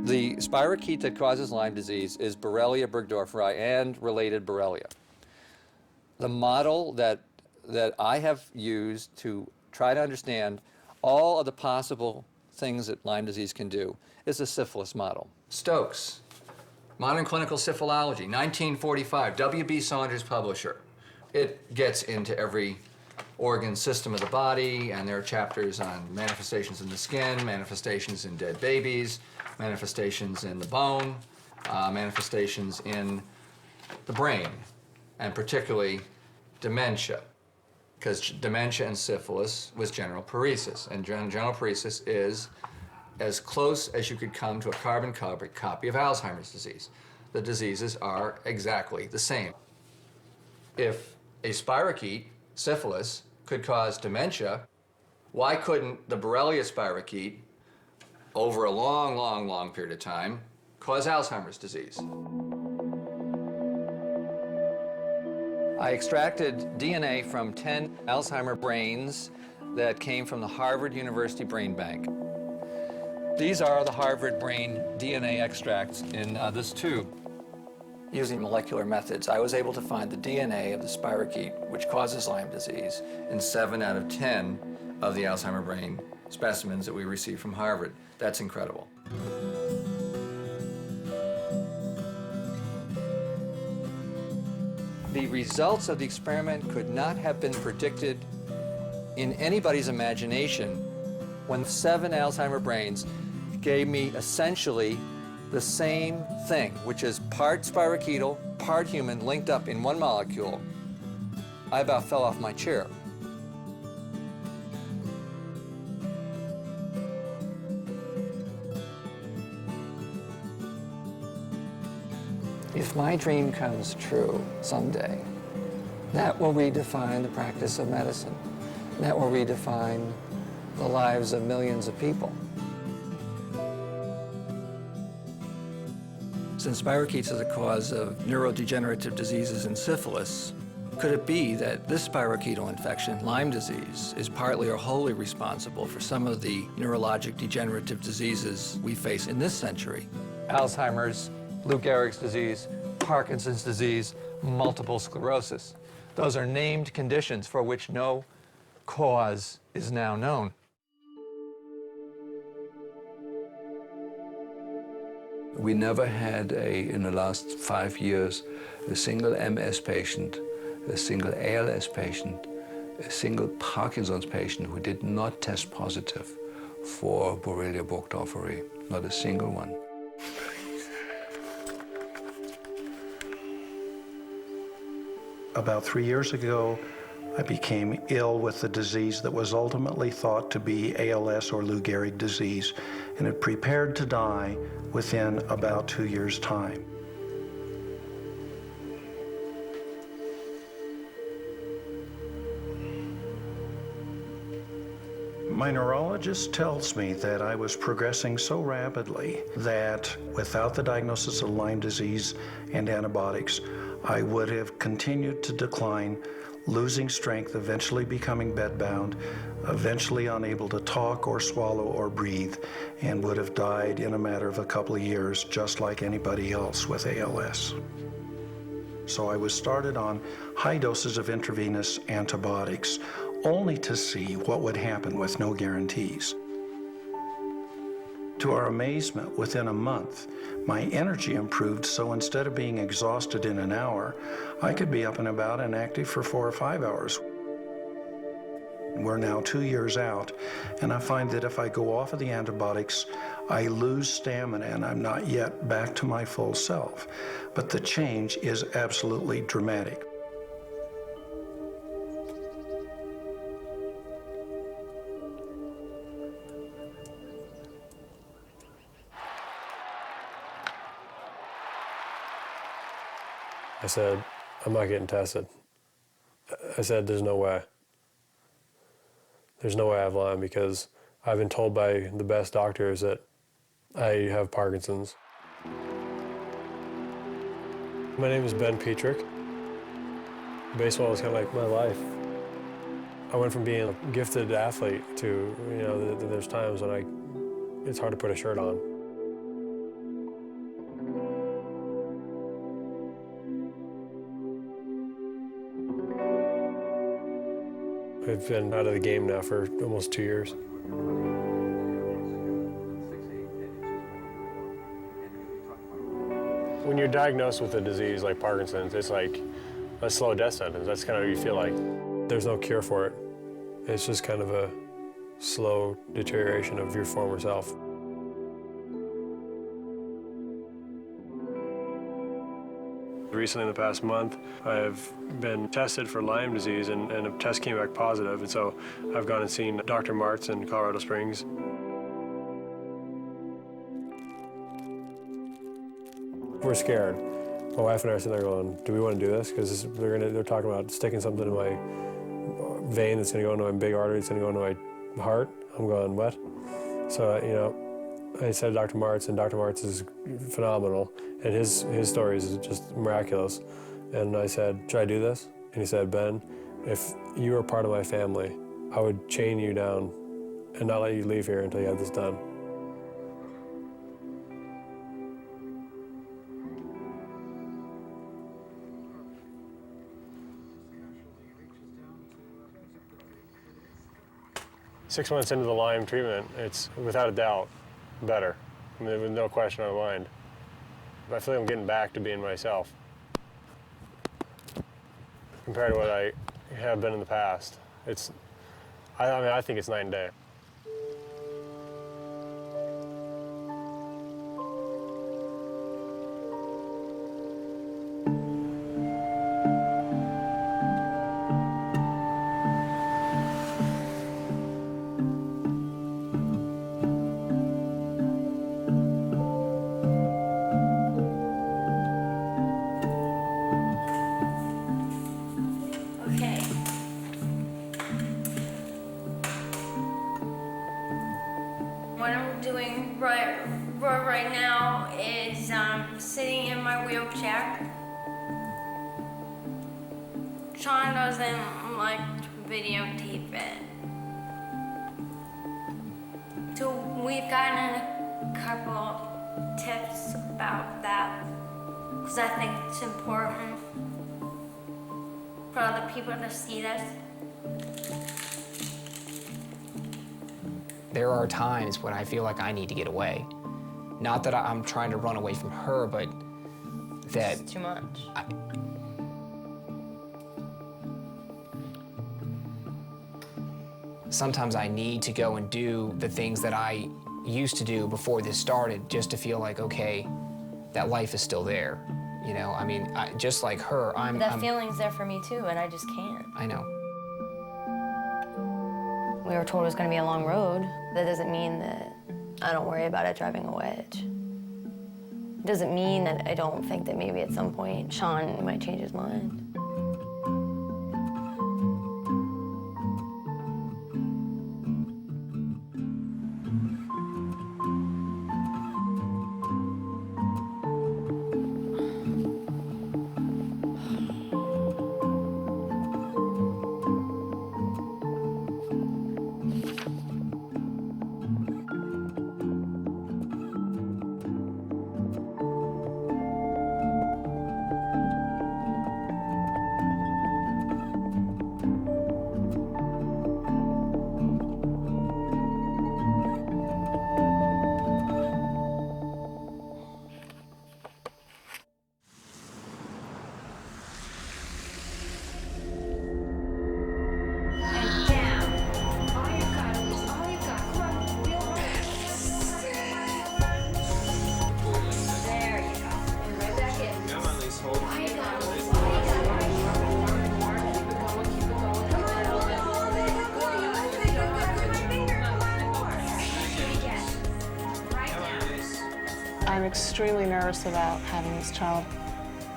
The spirochete that causes Lyme disease is Borrelia burgdorferi and related Borrelia. The model that I have used to try to understand all of the possible things that Lyme disease can do is the syphilis model. Stokes, Modern Clinical Syphilology, 1945, W.B. Saunders publisher. It gets into every organ system of the body, and there are chapters on manifestations in the skin, manifestations in dead babies, manifestations in the bone, manifestations in the brain, and particularly dementia, because dementia and syphilis was general paresis, and general paresis is as close as you could come to a carbon copy of Alzheimer's disease. The diseases are exactly the same. If a spirochete, syphilis, could cause dementia, why couldn't the Borrelia spirochete, over a long, long, long period of time, cause Alzheimer's disease? I extracted DNA from 10 Alzheimer brains that came from the Harvard University Brain Bank. These are the Harvard brain DNA extracts in this tube. Using molecular methods, I was able to find the DNA of the spirochete, which causes Lyme disease, in 7 out of 10 of the Alzheimer brain specimens that we received from Harvard. That's incredible. The results of the experiment could not have been predicted in anybody's imagination when 7 Alzheimer brains gave me essentially the same thing, which is part spirochetal, part human, linked up in one molecule. I about fell off my chair. If my dream comes true someday, that will redefine the practice of medicine. That will redefine the lives of millions of people. Since spirochetes are the cause of neurodegenerative diseases and syphilis, could it be that this spirochetal infection, Lyme disease, is partly or wholly responsible for some of the neurologic degenerative diseases we face in this century? Alzheimer's, Lou Gehrig's disease, Parkinson's disease, multiple sclerosis. Those are named conditions for which no cause is now known. We never had, in the last 5 years, a single MS patient, a single ALS patient, a single Parkinson's patient who did not test positive for Borrelia burgdorferi. Not a single one. About 3 years ago, I became ill with the disease that was ultimately thought to be ALS or Lou Gehrig disease, and had prepared to die within about 2 years' time. My neurologist tells me that I was progressing so rapidly that without the diagnosis of Lyme disease and antibiotics, I would have continued to decline, losing strength, eventually becoming bedbound, eventually unable to talk or swallow or breathe, and would have died in a matter of a couple of years, just like anybody else with ALS. So I was started on high doses of intravenous antibiotics, only to see what would happen with no guarantees. To our amazement, within a month, my energy improved, so instead of being exhausted in an hour, I could be up and about and active for 4 or 5 hours. We're now 2 years out, and I find that if I go off of the antibiotics, I lose stamina and I'm not yet back to my full self. But the change is absolutely dramatic. I said, I'm not getting tested. I said, there's no way. There's no way I have Lyme because I've been told by the best doctors that I have Parkinson's. My name is Ben Petrick. Baseball was kind of like my life. I went from being a gifted athlete to, there's times when it's hard to put a shirt on. I've been out of the game now for almost 2 years. When you're diagnosed with a disease like Parkinson's, it's like a slow death sentence. That's kind of what you feel like. There's no cure for it. It's just kind of a slow deterioration of your former self. Recently, in the past month, I've been tested for Lyme disease, and a test came back positive, and so I've gone and seen Dr. Martz in Colorado Springs. We're scared. My wife and I are sitting there going, do we want to do this? Because they're talking about sticking something in my vein that's going to go into my big artery, it's going to go into my heart. I'm going, what? So, you know, I said to Dr. Martz, and Dr. Martz is phenomenal, and his stories is just miraculous. And I said, should I do this? And he said, Ben, if you were part of my family, I would chain you down and not let you leave here until you have this done. Six months into the Lyme treatment, it's without a doubt better. I mean, there's no question on my mind. I feel like I'm getting back to being myself compared to what I have been in the past. I think it's night and day. What I'm doing right now is sitting in my wheelchair. Sean doesn't like to videotape it. So we've gotten a couple tips about that because I think it's important for other people to see this. There are times when I feel like I need to get away. Not that I'm trying to run away from her, but that... It's too much. Sometimes I need to go and do the things that I used to do before this started just to feel like, okay, that life is still there. You know, I mean, just like her, That feeling's there for me too, and I just can't. I know. We were told it was going to be a long road. That doesn't mean that I don't worry about it driving a wedge. It doesn't mean that I don't think that maybe at some point Sean might change his mind. I'm extremely nervous about having this child.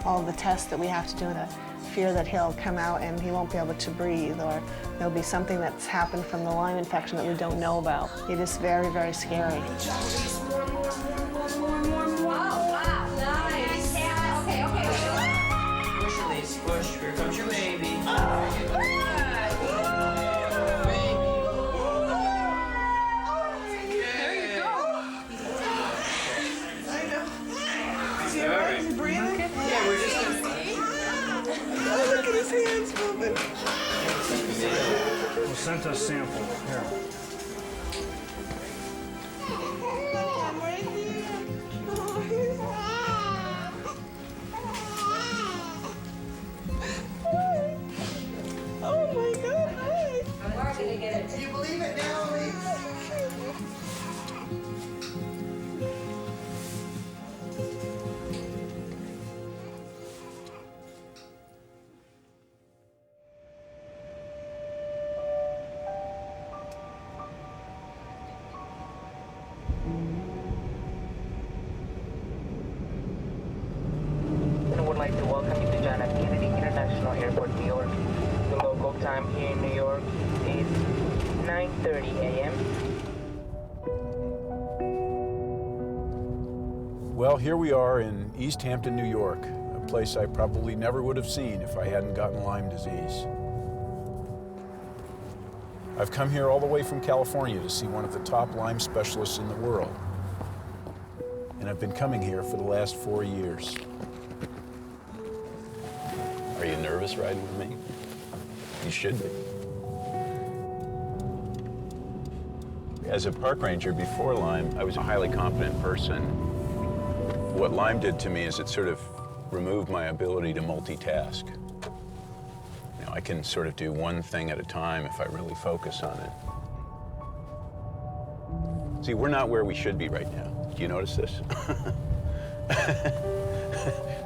All the tests that we have to do, the fear that he'll come out and he won't be able to breathe, or there'll be something that's happened from the Lyme infection that we don't know about. It is very, very scary. Push, Elise, push. Here comes your baby. Placenta sample. Here. Well, here we are in East Hampton, New York, a place I probably never would have seen if I hadn't gotten Lyme disease. I've come here all the way from California to see one of the top Lyme specialists in the world. And I've been coming here for the last 4 years. Are you nervous riding with me? You should be. As a park ranger before Lyme, I was a highly confident person. What Lyme did to me is it sort of removed my ability to multitask. You know, I can sort of do one thing at a time if I really focus on it. See, we're not where we should be right now. Do you notice this?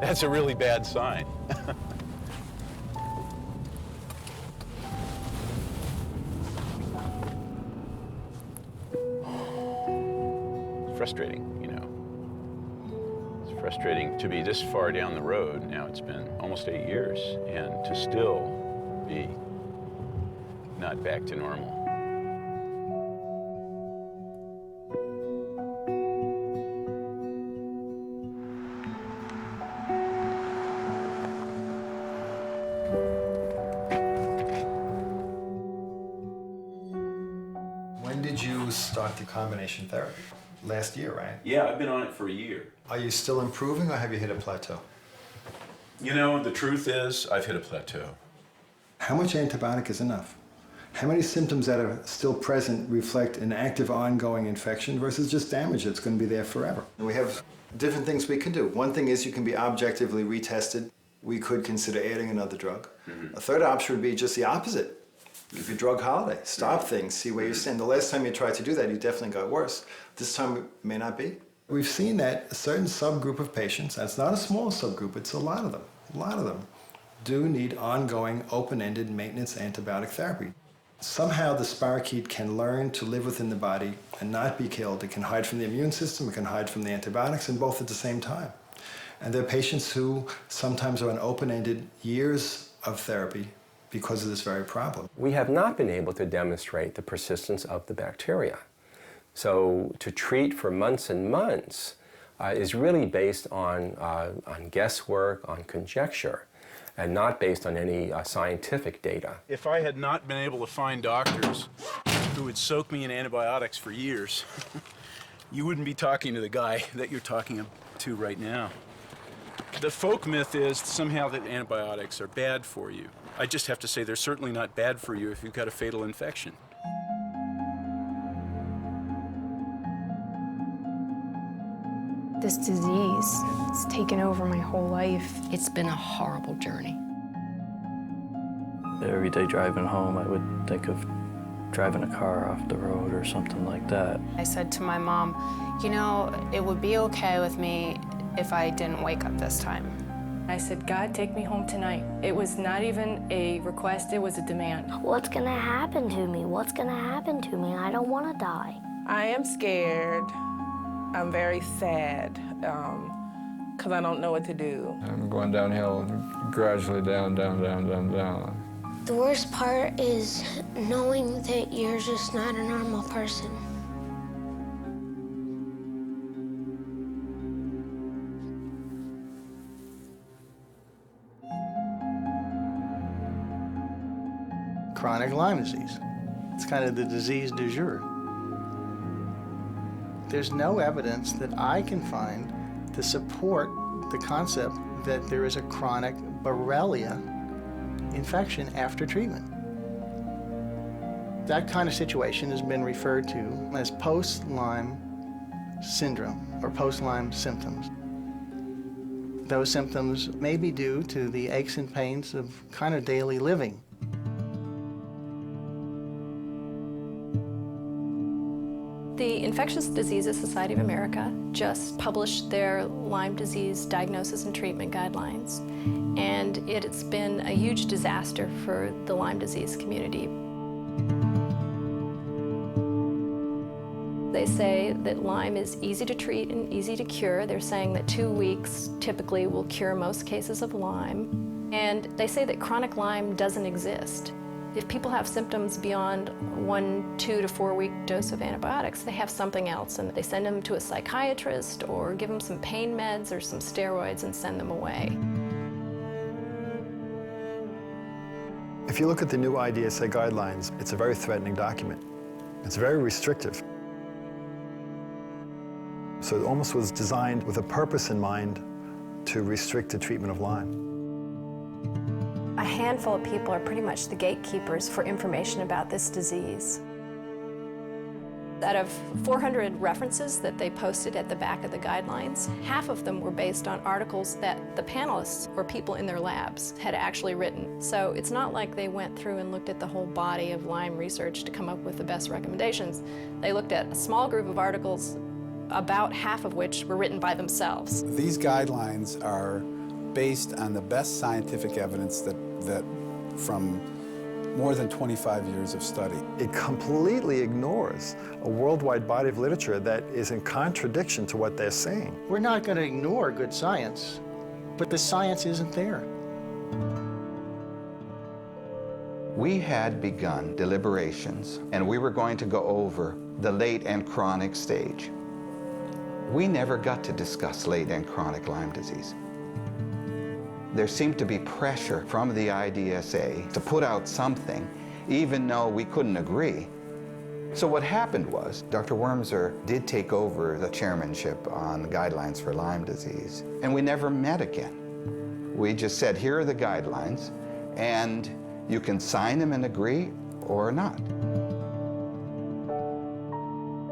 That's a really bad sign. Frustrating, you know. It's frustrating to be this far down the road. Now it's been almost 8 years, and to still be not back to normal. When did you start the combination therapy? Last year, right? Yeah, I've been on it for a year. Are you still improving or have you hit a plateau? You know, the truth is, I've hit a plateau. How much antibiotic is enough? How many symptoms that are still present reflect an active ongoing infection versus just damage that's going to be there forever? And we have different things we can do. One thing is you can be objectively retested. We could consider adding another drug. A third option would be just the opposite. Give you a drug holiday, stop things, see where you stand. The last time you tried to do that, you definitely got worse. This time it may not be. We've seen that a certain subgroup of patients, and it's not a small subgroup, it's a lot of them, do need ongoing, open-ended maintenance antibiotic therapy. Somehow the spirochete can learn to live within the body and not be killed. It can hide from the immune system, it can hide from the antibiotics, and both at the same time. And there are patients who sometimes are on open-ended years of therapy because of this very problem. We have not been able to demonstrate the persistence of the bacteria. So to treat for months and months is really based on guesswork, on conjecture, and not based on any scientific data. If I had not been able to find doctors who would soak me in antibiotics for years, you wouldn't be talking to the guy that you're talking to right now. The folk myth is somehow that antibiotics are bad for you. I just have to say they're certainly not bad for you if you've got a fatal infection. This disease, it's taken over my whole life. It's been a horrible journey. Every day driving home, I would think of driving a car off the road or something like that. I said to my mom, you know, it would be okay with me if I didn't wake up this time. I said, God, take me home tonight. It was not even a request, it was a demand. What's gonna happen to me? What's gonna happen to me? I don't wanna die. I am scared. I'm very sad, because I don't know what to do. I'm going downhill, gradually down, down, down, down, down. The worst part is knowing that you're just not a normal person. Chronic Lyme disease. It's kind of the disease du jour. There's no evidence that I can find to support the concept that there is a chronic Borrelia infection after treatment. That kind of situation has been referred to as post-Lyme syndrome or post-Lyme symptoms. Those symptoms may be due to the aches and pains of kind of daily living. The Infectious Diseases Society of America just published their Lyme disease diagnosis and treatment guidelines, and it's been a huge disaster for the Lyme disease community. They say that Lyme is easy to treat and easy to cure. They're saying that 2 weeks typically will cure most cases of Lyme. And they say that chronic Lyme doesn't exist. If people have symptoms beyond 1 2 to 4 week dose of antibiotics, they have something else, and they send them to a psychiatrist or give them some pain meds or some steroids and send them away. If you look at the new IDSA guidelines, it's a very threatening document. It's very restrictive. So it almost was designed with a purpose in mind to restrict the treatment of Lyme. A handful of people are pretty much the gatekeepers for information about this disease. Out of 400 references that they posted at the back of the guidelines, half of them were based on articles that the panelists or people in their labs had actually written. So it's not like they went through and looked at the whole body of Lyme research to come up with the best recommendations. They looked at a small group of articles, about half of which were written by themselves. These guidelines are based on the best scientific evidence that from more than 25 years of study. It completely ignores a worldwide body of literature that is in contradiction to what they're saying. We're not going to ignore good science, but the science isn't there. We had begun deliberations, and we were going to go over the late and chronic stage. We never got to discuss late and chronic Lyme disease. There seemed to be pressure from the IDSA to put out something, even though we couldn't agree. So what happened was, Dr. Wormser did take over the chairmanship on the guidelines for Lyme disease, and we never met again. We just said, here are the guidelines, and you can sign them and agree or not.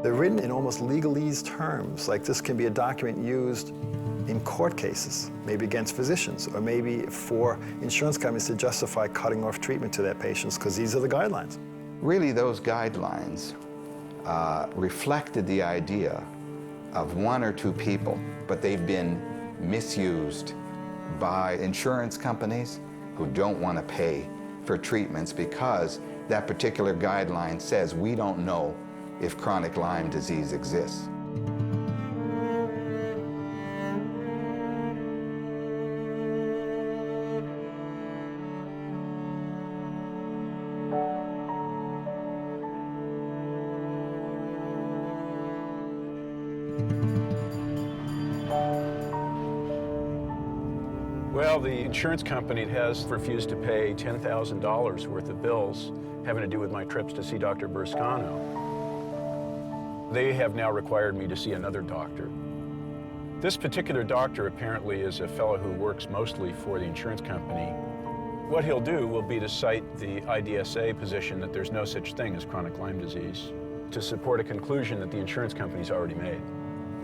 They're written in almost legalese terms, like this can be a document used in court cases, maybe against physicians, or maybe for insurance companies to justify cutting off treatment to their patients, because these are the guidelines. Really, those guidelines reflected the idea of 1 or 2 people, but they've been misused by insurance companies who don't want to pay for treatments because that particular guideline says we don't know if chronic Lyme disease exists. Well, the insurance company has refused to pay $10,000 worth of bills having to do with my trips to see Dr. Burscano. They have now required me to see another doctor. This particular doctor apparently is a fellow who works mostly for the insurance company. What he'll do will be to cite the IDSA position that there's no such thing as chronic Lyme disease to support a conclusion that the insurance company's already made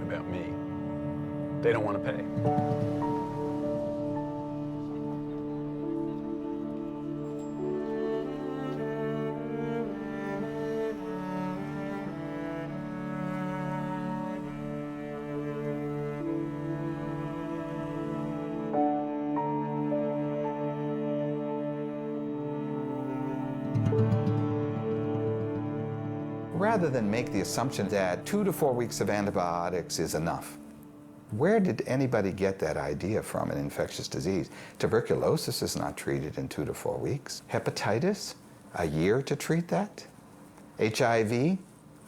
about me. They don't want to pay. Rather than make the assumption that 2 to 4 weeks of antibiotics is enough, where did anybody get that idea from in infectious disease? Tuberculosis is not treated in 2 to 4 weeks. Hepatitis, a year to treat that. HIV,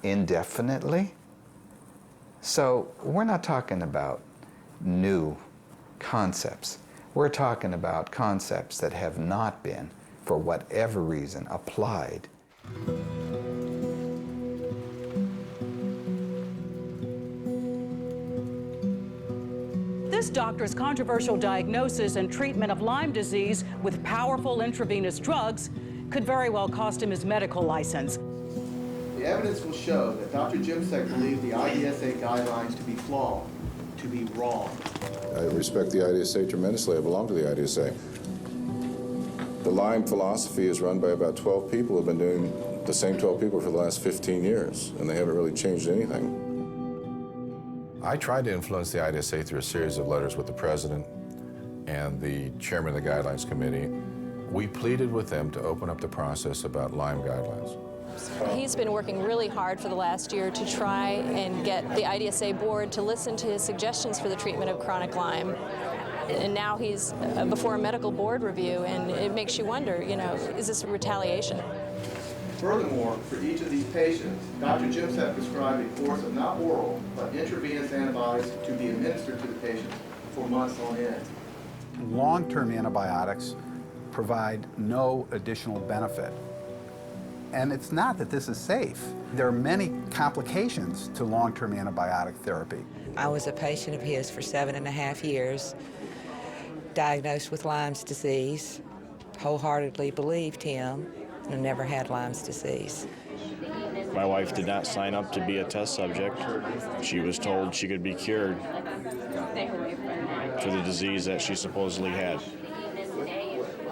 indefinitely. So we're not talking about new concepts. We're talking about concepts that have not been, for whatever reason, applied. This doctor's controversial diagnosis and treatment of Lyme disease with powerful intravenous drugs could very well cost him his medical license. The evidence will show that Dr. Jimsek believed the IDSA guidelines to be flawed, to be wrong. I respect the IDSA tremendously. I belong to the IDSA. The Lyme philosophy is run by about 12 people who have been doing the same 12 people for the last 15 years, and they haven't really changed anything. I tried to influence the IDSA through a series of letters with the president and the chairman of the guidelines committee. We pleaded with them to open up the process about Lyme guidelines. He's been working really hard for the last year to try and get the IDSA board to listen to his suggestions for the treatment of chronic Lyme. And now he's before a medical board review, and it makes you wonder, you know, is this retaliation? Furthermore, for each of these patients, Dr. Jimsek prescribed a course of not oral, but intravenous antibiotics to be administered to the patients for months on end. Long-term antibiotics provide no additional benefit. And it's not that this is safe. There are many complications to long-term antibiotic therapy. I was a patient of his for 7.5 years, diagnosed with Lyme's disease, wholeheartedly believed him, and never had Lyme's disease. My wife did not sign up to be a test subject. She was told she could be cured for the disease that she supposedly had.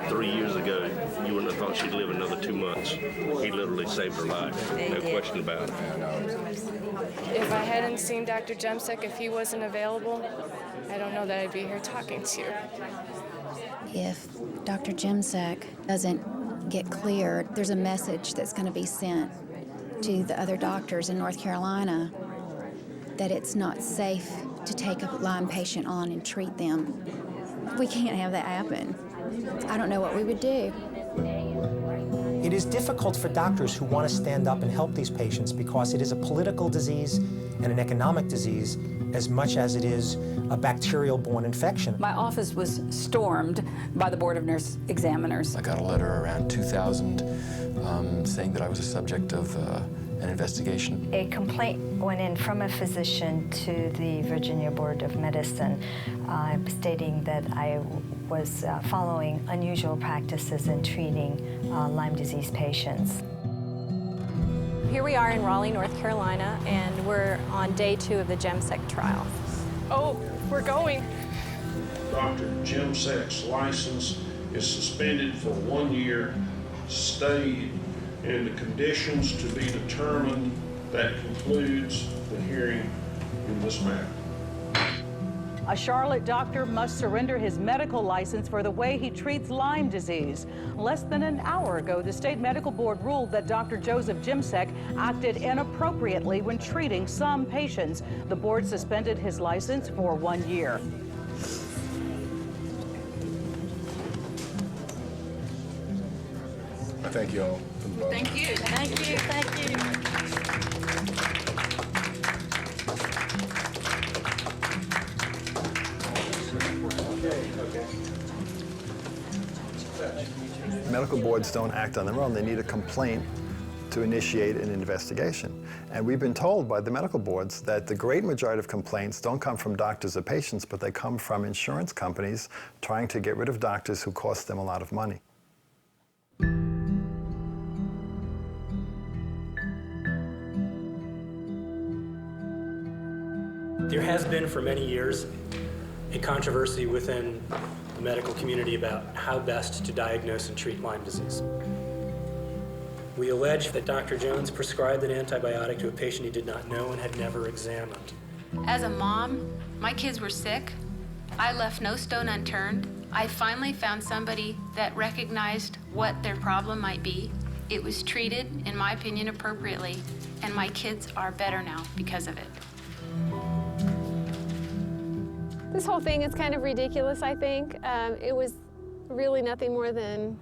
3 years ago, you wouldn't have thought she'd live another 2 months. He literally saved her life, no question about it. If I hadn't seen Dr. Jemsek, if he wasn't available, I don't know that I'd be here talking to you. If Dr. Jemsek doesn't get cleared, there's a message that's going to be sent to the other doctors in North Carolina that it's not safe to take a Lyme patient on and treat them. We can't have that happen. I don't know what we would do. It is difficult for doctors who want to stand up and help these patients because it is a political disease and an economic disease as much as it is a bacterial-borne infection. My office was stormed by the Board of Nurse Examiners. I got a letter around 2000 saying that I was a subject of an investigation. A complaint went in from a physician to the Virginia Board of Medicine stating that I was following unusual practices in treating Lyme disease patients. Here we are in Raleigh, North Carolina, and we're on day 2 of the Jemsek trial. Oh, we're going. Dr. Jemsek's license is suspended for 1 year, stayed, and the conditions to be determined. That concludes the hearing in this matter. A Charlotte doctor must surrender his medical license for the way he treats Lyme disease. Less than an hour ago, the state medical board ruled that Dr. Joseph Jemsek acted inappropriately when treating some patients. The board suspended his license for 1 year. I thank you all. Thank you. Thank you. Thank you. Medical boards don't act on their own. They need a complaint to initiate an investigation. And we've been told by the medical boards that the great majority of complaints don't come from doctors or patients, but they come from insurance companies trying to get rid of doctors who cost them a lot of money. There has been for many years a controversy within the medical community about how best to diagnose and treat Lyme disease. We allege that Dr. Jones prescribed an antibiotic to a patient he did not know and had never examined. As a mom, my kids were sick. I left no stone unturned. I finally found somebody that recognized what their problem might be. It was treated, in my opinion, appropriately, and my kids are better now because of it. This whole thing is kind of ridiculous, I think. It was really nothing more than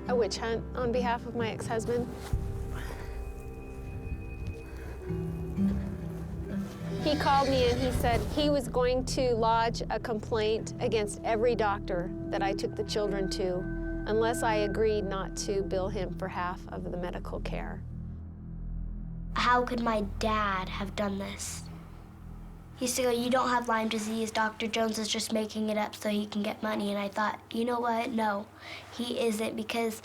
a witch hunt on behalf of my ex-husband. He called me and he said he was going to lodge a complaint against every doctor that I took the children to unless I agreed not to bill him for half of the medical care. How could my dad have done this? He used to go, "You don't have Lyme disease. Dr. Jones is just making it up so he can get money." And I thought, you know what? No, he isn't, because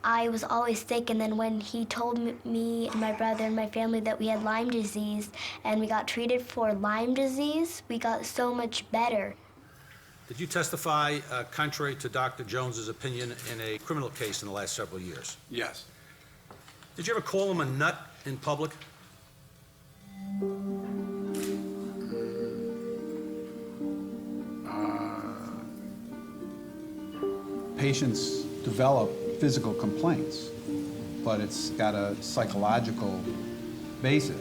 I was always sick. And then when he told me and my brother and my family that we had Lyme disease and we got treated for Lyme disease, we got so much better. Did you testify contrary to Dr. Jones's opinion in a criminal case in the last several years? Yes. Did you ever call him a nut in public? Patients develop physical complaints, but it's got a psychological basis.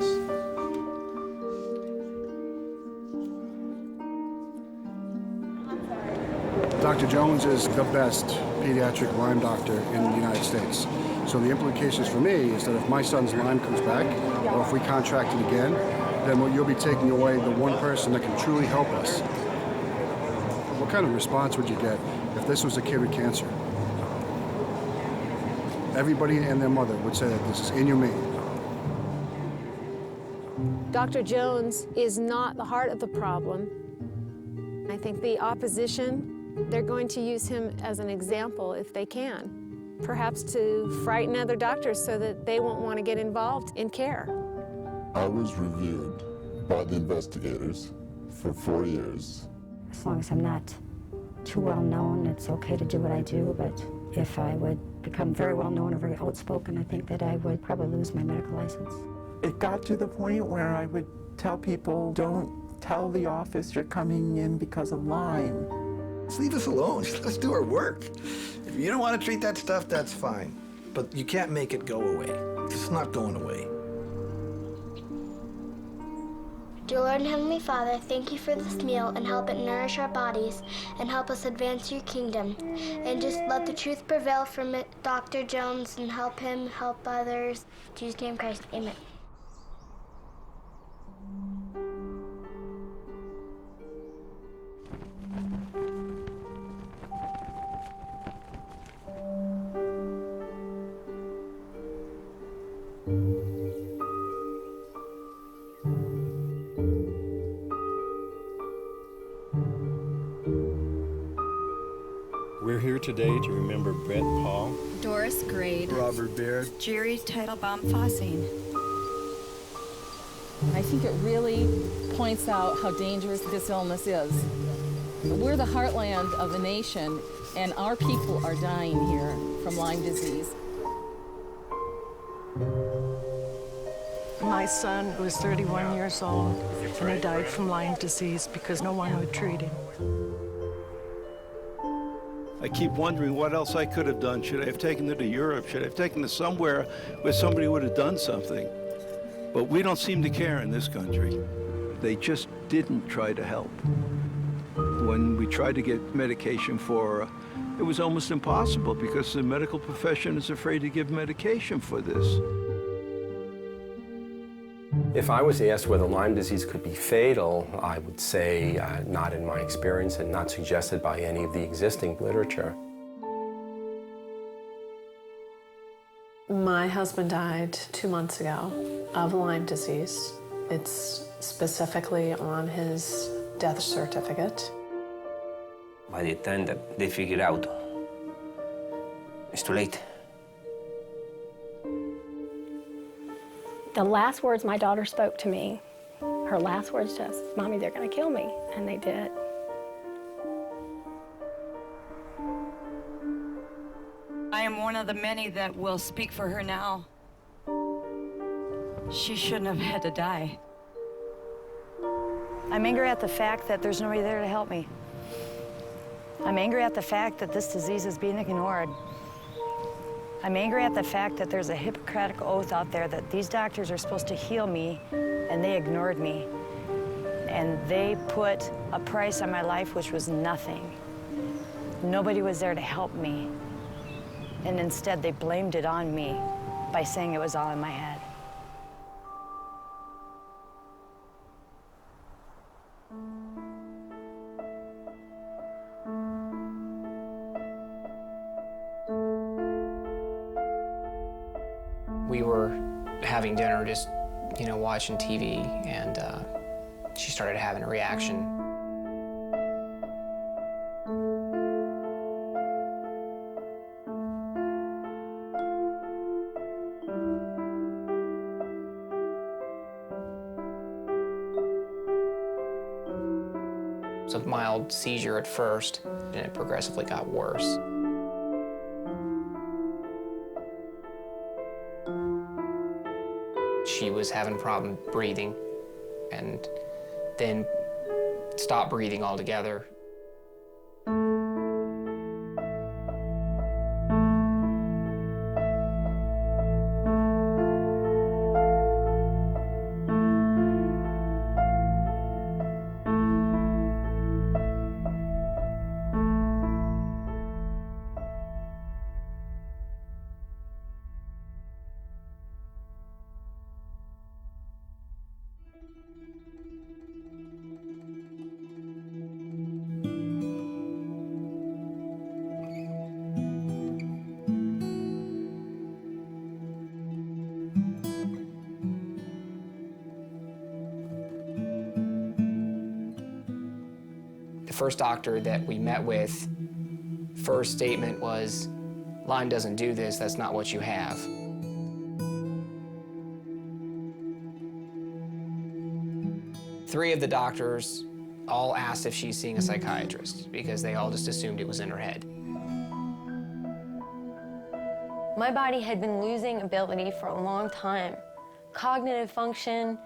Dr. Jones is the best pediatric Lyme doctor in the United States. So the implications for me is that if my son's Lyme comes back, or if we contract it again, then you'll be taking away the one person that can truly help us. What kind of response would you get if this was a kid with cancer? Everybody and their mother would say that this is inhumane. Dr. Jones is not the heart of the problem. I think the opposition, they're going to use him as an example if they can, perhaps to frighten other doctors so that they won't want to get involved in care. I was reviewed by the investigators for 4 years. As long as I'm not too well known, it's okay to do what I do, but if I would become very well known or very outspoken, I think that I would probably lose my medical license. It got to the point where I would tell people, don't tell the office you're coming in because of Lyme. Just leave us alone. Just let us do our work. If you don't want to treat that stuff, that's fine. But you can't make it go away. It's not going away. Dear Lord and Heavenly Father, thank you for this meal and help it nourish our bodies and help us advance your kingdom. And just let the truth prevail from Dr. Jones and help him help others. In Jesus' name, Christ, amen. We're here today to remember Brett Paul, Doris Grade, Robert Baird, Jerry Teitelbaum Fossing. I think it really points out how dangerous this illness is. We're the heartland of the nation, and our people are dying here from Lyme disease. My son was 31 years old, and he died from Lyme disease because no one would treat him. I keep wondering what else I could have done. Should I have taken her to Europe? Should I have taken her somewhere where somebody would have done something? But we don't seem to care in this country. They just didn't try to help. When we tried to get medication for her, it was almost impossible because the medical profession is afraid to give medication for this. If I was asked whether Lyme disease could be fatal, I would say not in my experience and not suggested by any of the existing literature. My husband died 2 months ago of Lyme disease. It's specifically on his death certificate. By the time that they figure out, it's too late. The last words my daughter spoke to me, her last words to us, Mommy, they're gonna kill me, and they did. I am one of the many that will speak for her now. She shouldn't have had to die. I'm angry at the fact that there's nobody there to help me. I'm angry at the fact that this disease is being ignored. I'm angry at the fact that there's a Hippocratic oath out there that these doctors are supposed to heal me, and they ignored me. And they put a price on my life which was nothing. Nobody was there to help me. And instead, they blamed it on me by saying it was all in my head. We were having dinner, just, watching TV, and she started having a reaction. It was a mild seizure at first, and it progressively got worse. She was having a problem breathing, and then stopped breathing altogether. The first doctor that we met with, first statement was, Lyme doesn't do this, that's not what you have. Three of the doctors all asked if she's seeing a psychiatrist because they all just assumed it was in her head. My body had been losing ability for a long time. Cognitive function,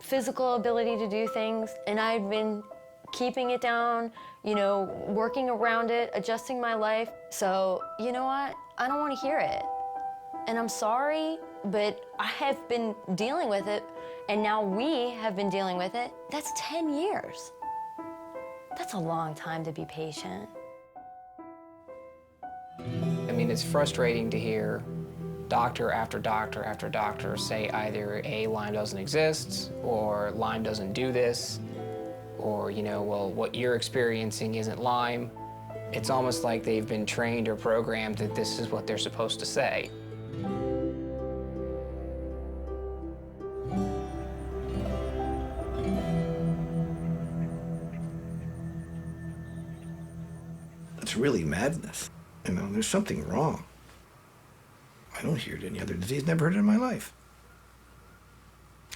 physical ability to do things, and I'd been keeping it down, you know, working around it, adjusting my life. So, you know what? I don't want to hear it. And I'm sorry, but I have been dealing with it, and now we have been dealing with it. That's 10 years. That's a long time to be patient. I mean, it's frustrating to hear doctor after doctor after doctor say either A, Lyme doesn't exist, or Lyme doesn't do this, or, you know, well, what you're experiencing isn't Lyme. It's almost like they've been trained or programmed that this is what they're supposed to say. It's really madness. You know, there's something wrong. I don't hear it in any other disease, never heard it in my life.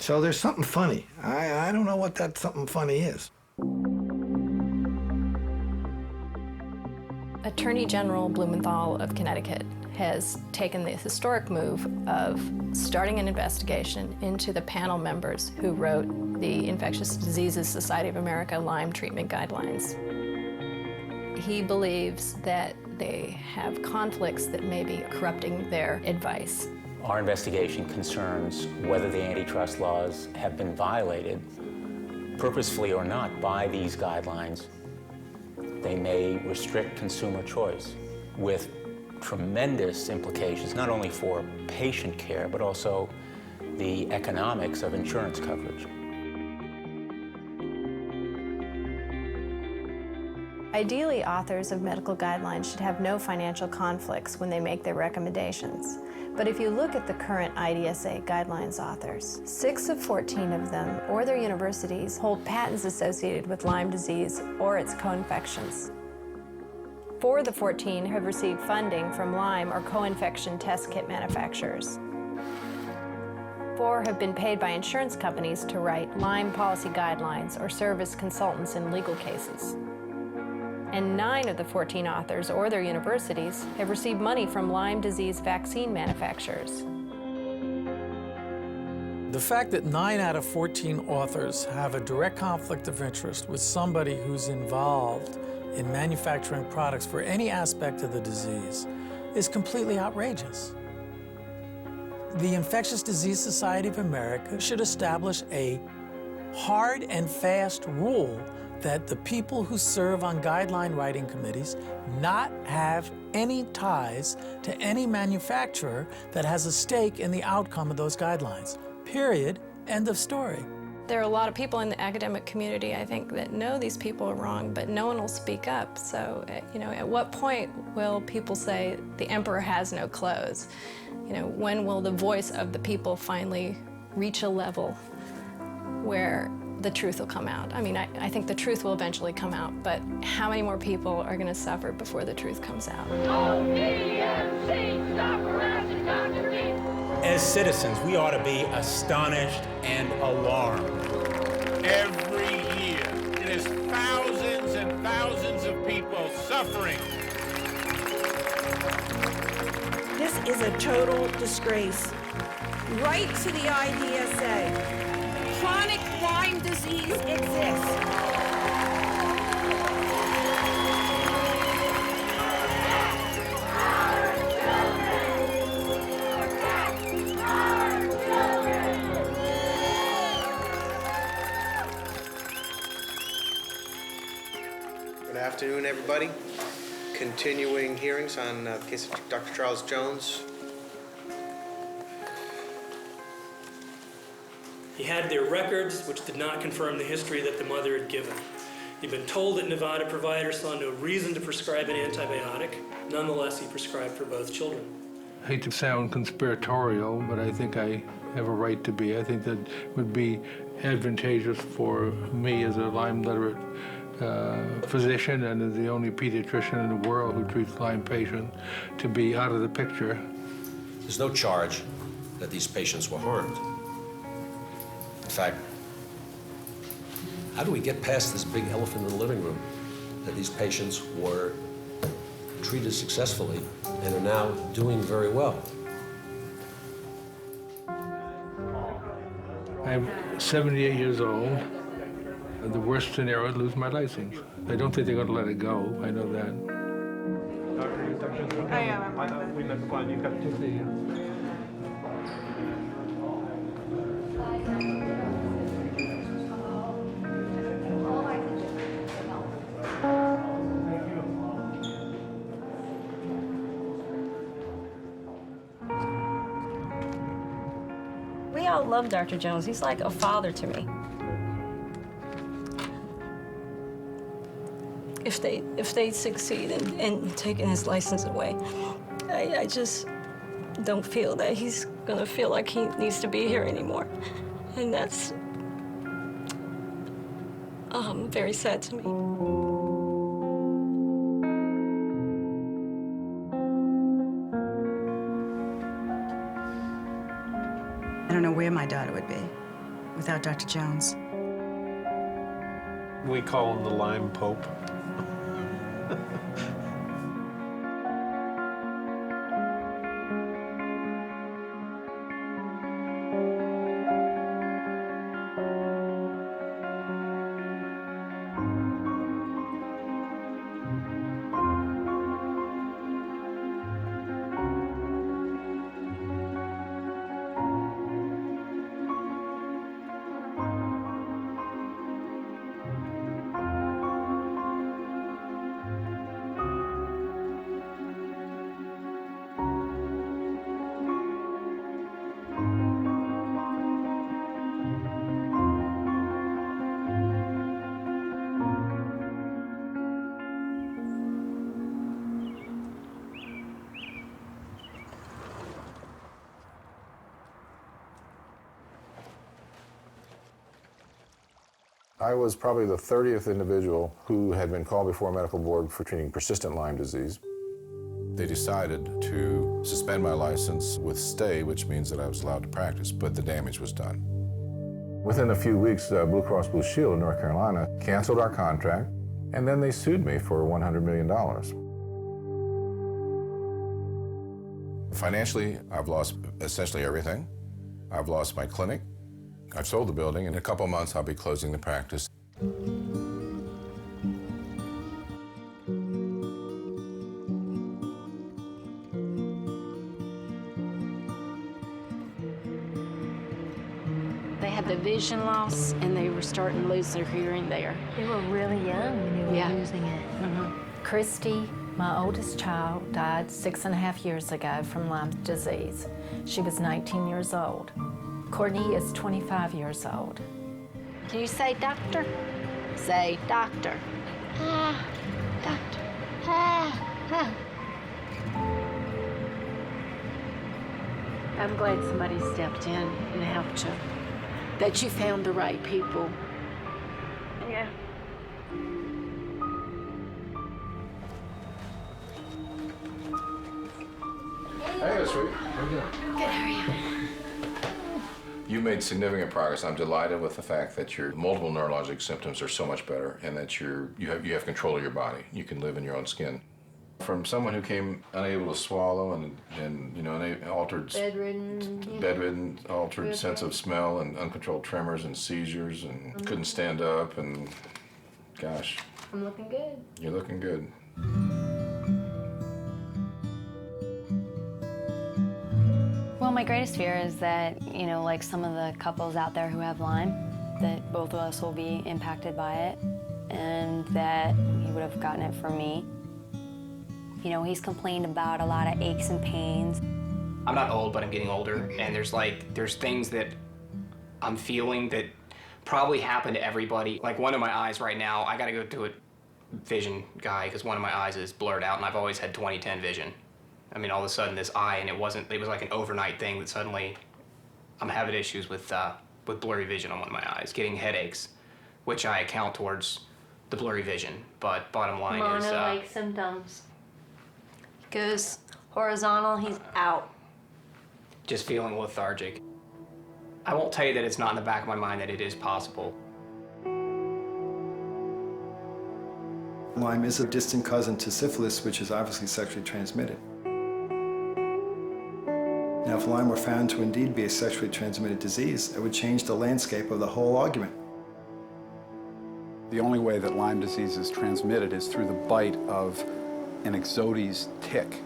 So there's something funny. I don't know what that something funny is. Attorney General Blumenthal of Connecticut has taken the historic move of starting an investigation into the panel members who wrote the Infectious Diseases Society of America Lyme treatment guidelines. He believes that they have conflicts that may be corrupting their advice. Our investigation concerns whether the antitrust laws have been violated, purposefully or not, by these guidelines. They may restrict consumer choice with tremendous implications, not only for patient care, but also the economics of insurance coverage. Ideally, authors of medical guidelines should have no financial conflicts when they make their recommendations. But if you look at the current IDSA guidelines authors, 6 of 14 of them or their universities hold patents associated with Lyme disease or its co-infections. 4 of the 14 have received funding from Lyme or co-infection test kit manufacturers. 4 have been paid by insurance companies to write Lyme policy guidelines or serve as consultants in legal cases. And 9 of the 14 authors or their universities have received money from Lyme disease vaccine manufacturers. The fact that 9 out of 14 authors have a direct conflict of interest with somebody who's involved in manufacturing products for any aspect of the disease is completely outrageous. The Infectious Disease Society of America should establish a hard and fast rule that the people who serve on guideline writing committees not have any ties to any manufacturer that has a stake in the outcome of those guidelines. Period. End of story. There are a lot of people in the academic community, I think, that know these people are wrong, but no one will speak up. So, you know, at what point will people say the emperor has no clothes? You know, when will the voice of the people finally reach a level where the truth will come out? I mean, I think the truth will eventually come out, but how many more people are going to suffer before the truth comes out? As citizens, we ought to be astonished and alarmed. Every year, it is thousands and thousands of people suffering. This is a total disgrace. Right to the IDSA. Chronic Lyme disease exists. Good afternoon, everybody. Continuing hearings on the case of Dr. Charles Jones. He had their records, which did not confirm the history that the mother had given. He'd been told that Nevada providers saw no reason to prescribe an antibiotic. Nonetheless, he prescribed for both children. I hate to sound conspiratorial, but I think I have a right to be. I think that would be advantageous for me as a Lyme literate physician and the only pediatrician in the world who treats Lyme patients to be out of the picture. There's no charge that these patients were harmed. In fact, how do we get past this big elephant in the living room that these patients were treated successfully and are now doing very well? I'm 78 years old. The worst scenario is lose my license. I don't think they're going to let it go. I know that. I am. We'd like to find you got to see you. We all love Dr. Jones. He's like a father to me. If they succeed in taking his license away, I just don't feel that he's gonna feel like he needs to be here anymore. And that's very sad to me. I don't know where my daughter would be without Dr. Jones. We call him the Lyme Pope. I was probably the 30th individual who had been called before a medical board for treating persistent Lyme disease. They decided to suspend my license with stay, which means that I was allowed to practice, but the damage was done. Within a few weeks, Blue Cross Blue Shield in North Carolina canceled our contract, and then they sued me for $100 million. Financially, I've lost essentially everything. I've lost my clinic. I've sold the building. In a couple months, I'll be closing the practice. They had the vision loss, and they were starting to lose their hearing there. They were really young when they were losing it. Christy, my oldest child, died 6.5 years ago from Lyme disease. She was 19 years old. Courtney is 25 years old. Can you say doctor? Say doctor. Doctor. I'm glad somebody stepped in and helped you. That you found the right people. Yeah. Hey, sweet. Good, how are you? You made significant progress. I'm delighted with the fact that your multiple neurologic symptoms are so much better and that you have control of your body. You can live in your own skin. From someone who came unable to swallow and you know, altered bedridden, altered sense of smell and uncontrolled tremors and seizures and couldn't stand up and gosh. I'm looking good. You're looking good. Well, my greatest fear is that, you know, like some of the couples out there who have Lyme, that both of us will be impacted by it and that he would have gotten it from me. You know, he's complained about a lot of aches and pains. I'm not old, but I'm getting older, and there's things that I'm feeling that probably happen to everybody. Like one of my eyes right now, I gotta go to a vision guy because one of my eyes is blurred out, and I've always had 20/10 vision. I mean, all of a sudden this eye, and it was like an overnight thing that suddenly I'm having issues with blurry vision on one of my eyes, getting headaches, which I account towards the blurry vision, but bottom line is... Mono-like symptoms. Goes horizontal, he's out. just feeling lethargic. I won't tell you that it's not in the back of my mind that it is possible. Lyme is a distant cousin to syphilis, which is obviously sexually transmitted. Now, if Lyme were found to indeed be a sexually transmitted disease, it would change the landscape of the whole argument. The only way that Lyme disease is transmitted is through the bite of an Ixodes tick.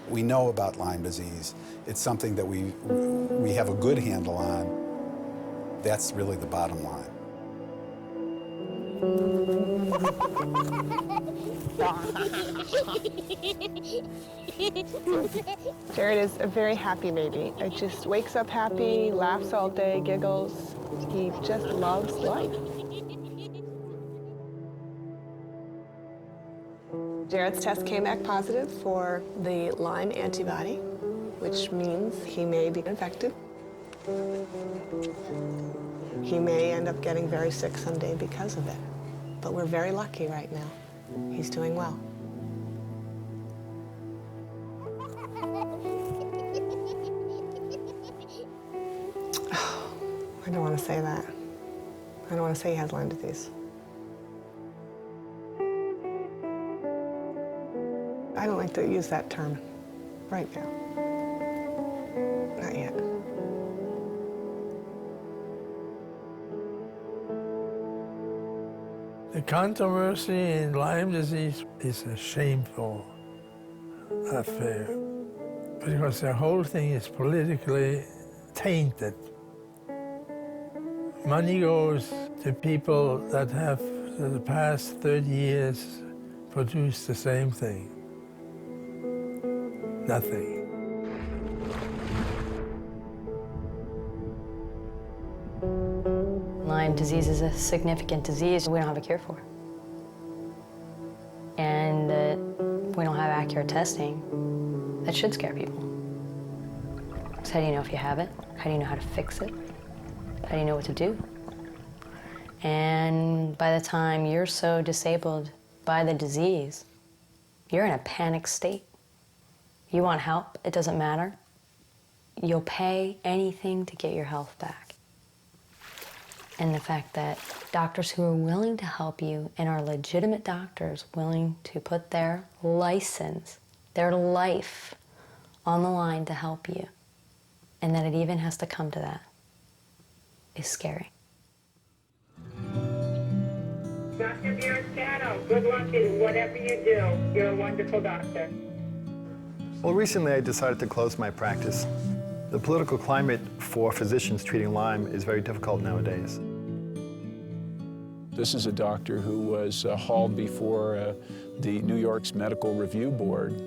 We know about Lyme disease. It's something that we have a good handle on. That's really the bottom line. Jared is a very happy baby. He just wakes up happy, laughs all day, giggles. He just loves life. Jared's test came back positive for the Lyme antibody, which means he may be infected. He may end up getting very sick someday because of it. But we're very lucky right now. He's doing well. I don't want to say that. I don't want to say he has Lyme disease. I don't like to use that term right now. Not yet. The controversy in Lyme disease is a shameful affair because the whole thing is politically tainted. Money goes to people that have, for the past 30 years, produced the same thing. Nothing. Lyme disease is a significant disease we don't have a cure for. And we don't have accurate testing. That should scare people. So how do you know if you have it? How do you know how to fix it? How do you know what to do? And by the time you're so disabled by the disease, you're in a panic state. You want help, it doesn't matter. You'll pay anything to get your health back. And the fact that doctors who are willing to help you and are legitimate doctors willing to put their license, their life on the line to help you, and that it even has to come to that, is scary. Dr. Biascato, good luck in whatever you do. You're a wonderful doctor. Well, recently I decided to close my practice. The political climate for physicians treating Lyme is very difficult nowadays. This is a doctor who was hauled before the New York's Medical Review Board,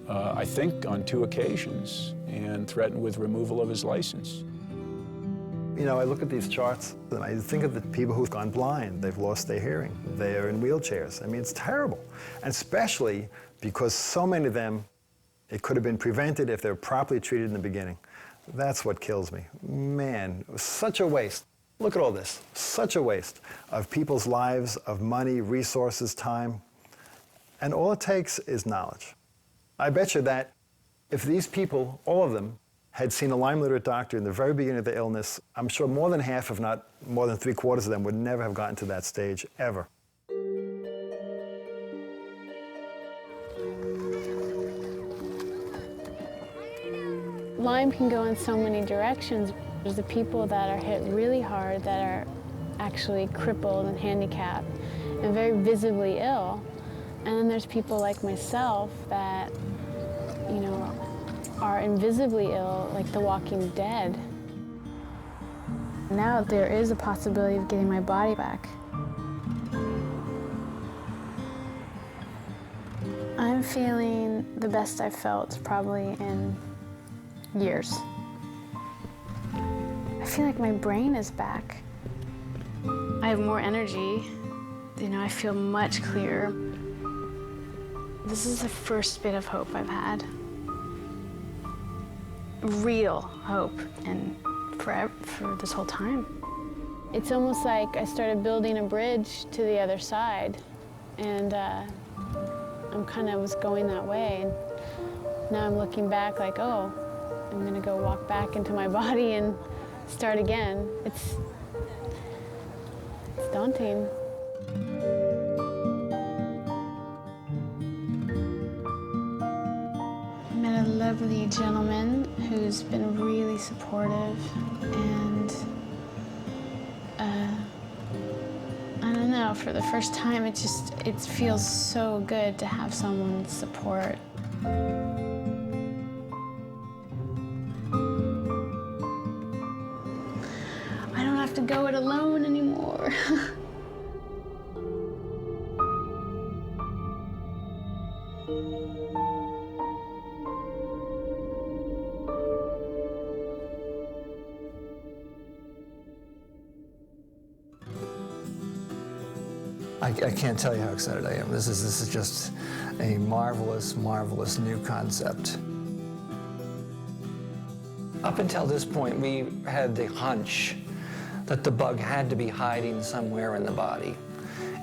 I think on 2 occasions, and threatened with removal of his license. You know, I look at these charts and I think of the people who've gone blind. They've lost their hearing. They are in wheelchairs. I mean, it's terrible. And especially because so many of them, it could have been prevented if they were properly treated in the beginning. That's what kills me. Man, it was such a waste. Look at all this. Such a waste of people's lives, of money, resources, time. And all it takes is knowledge. I bet you that if these people, all of them, had seen a Lyme literate doctor in the very beginning of their illness, I'm sure more than half, if not more than 3/4 of them, would never have gotten to that stage, ever. Lyme can go in so many directions. There's the people that are hit really hard, that are actually crippled and handicapped and very visibly ill. And then there's people like myself that, you know, are invisibly ill, like the walking dead. Now there is a possibility of getting my body back. I'm feeling the best I've felt probably in years. I feel like my brain is back. I have more energy. You know, I feel much clearer. This is the first bit of hope I've had. Real hope, and for this whole time. It's almost like I started building a bridge to the other side, and I'm kind of was going that way. And now I'm looking back like, oh, I'm gonna go walk back into my body and start again. It's daunting. I met a lovely gentleman who's been really supportive, and I don't know, for the first time it feels so good to have someone's support. I don't have to go it alone anymore. I can't tell you how excited I am. This is just a marvelous, marvelous new concept. Up until this point, we had the hunch that the bug had to be hiding somewhere in the body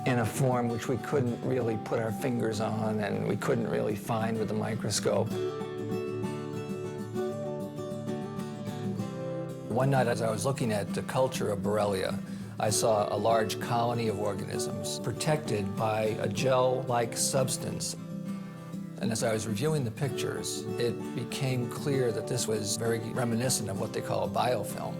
in a form which we couldn't really put our fingers on and we couldn't really find with the microscope. One night as I was looking at the culture of Borrelia, I saw a large colony of organisms protected by a gel-like substance. And as I was reviewing the pictures, it became clear that this was very reminiscent of what they call a biofilm.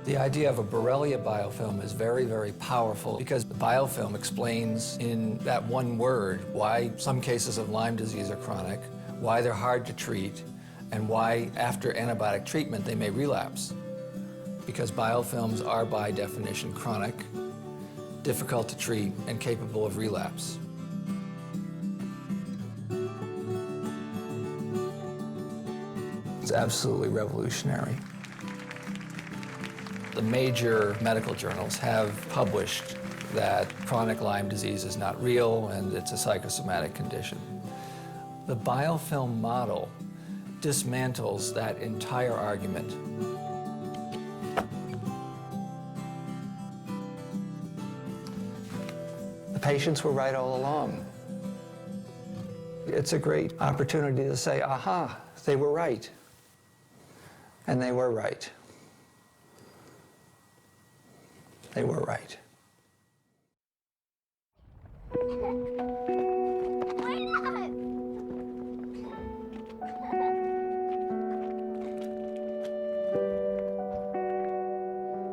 The idea of a Borrelia biofilm is very, very powerful because the biofilm explains in that one word why some cases of Lyme disease are chronic, why they're hard to treat, and why after antibiotic treatment they may relapse. Because biofilms are by definition chronic, difficult to treat, and capable of relapse. It's absolutely revolutionary. The major medical journals have published that chronic Lyme disease is not real and it's a psychosomatic condition. The biofilm model dismantles that entire argument. The patients were right all along. It's a great opportunity to say, aha, they were right. And they were right. They were right.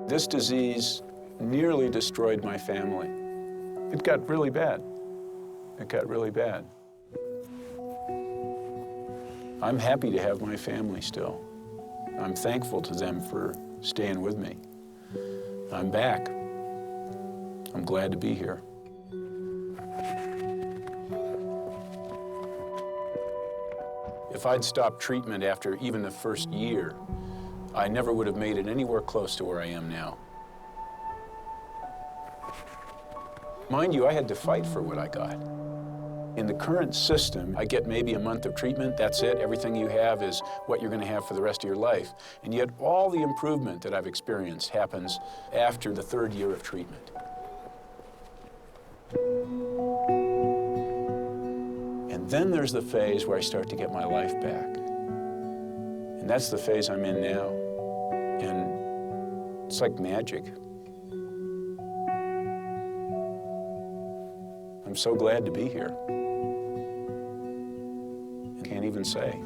This disease nearly destroyed my family. It got really bad. It got really bad. I'm happy to have my family still. I'm thankful to them for staying with me. I'm back. I'm glad to be here. If I'd stopped treatment after even the first year, I never would have made it anywhere close to where I am now. Mind you, I had to fight for what I got. In the current system, I get maybe a month of treatment, that's it. Everything you have is what you're going to have for the rest of your life. And yet all the improvement that I've experienced happens after the third year of treatment. And then there's the phase where I start to get my life back. And that's the phase I'm in now. And it's like magic. I'm so glad to be here. I can't even say.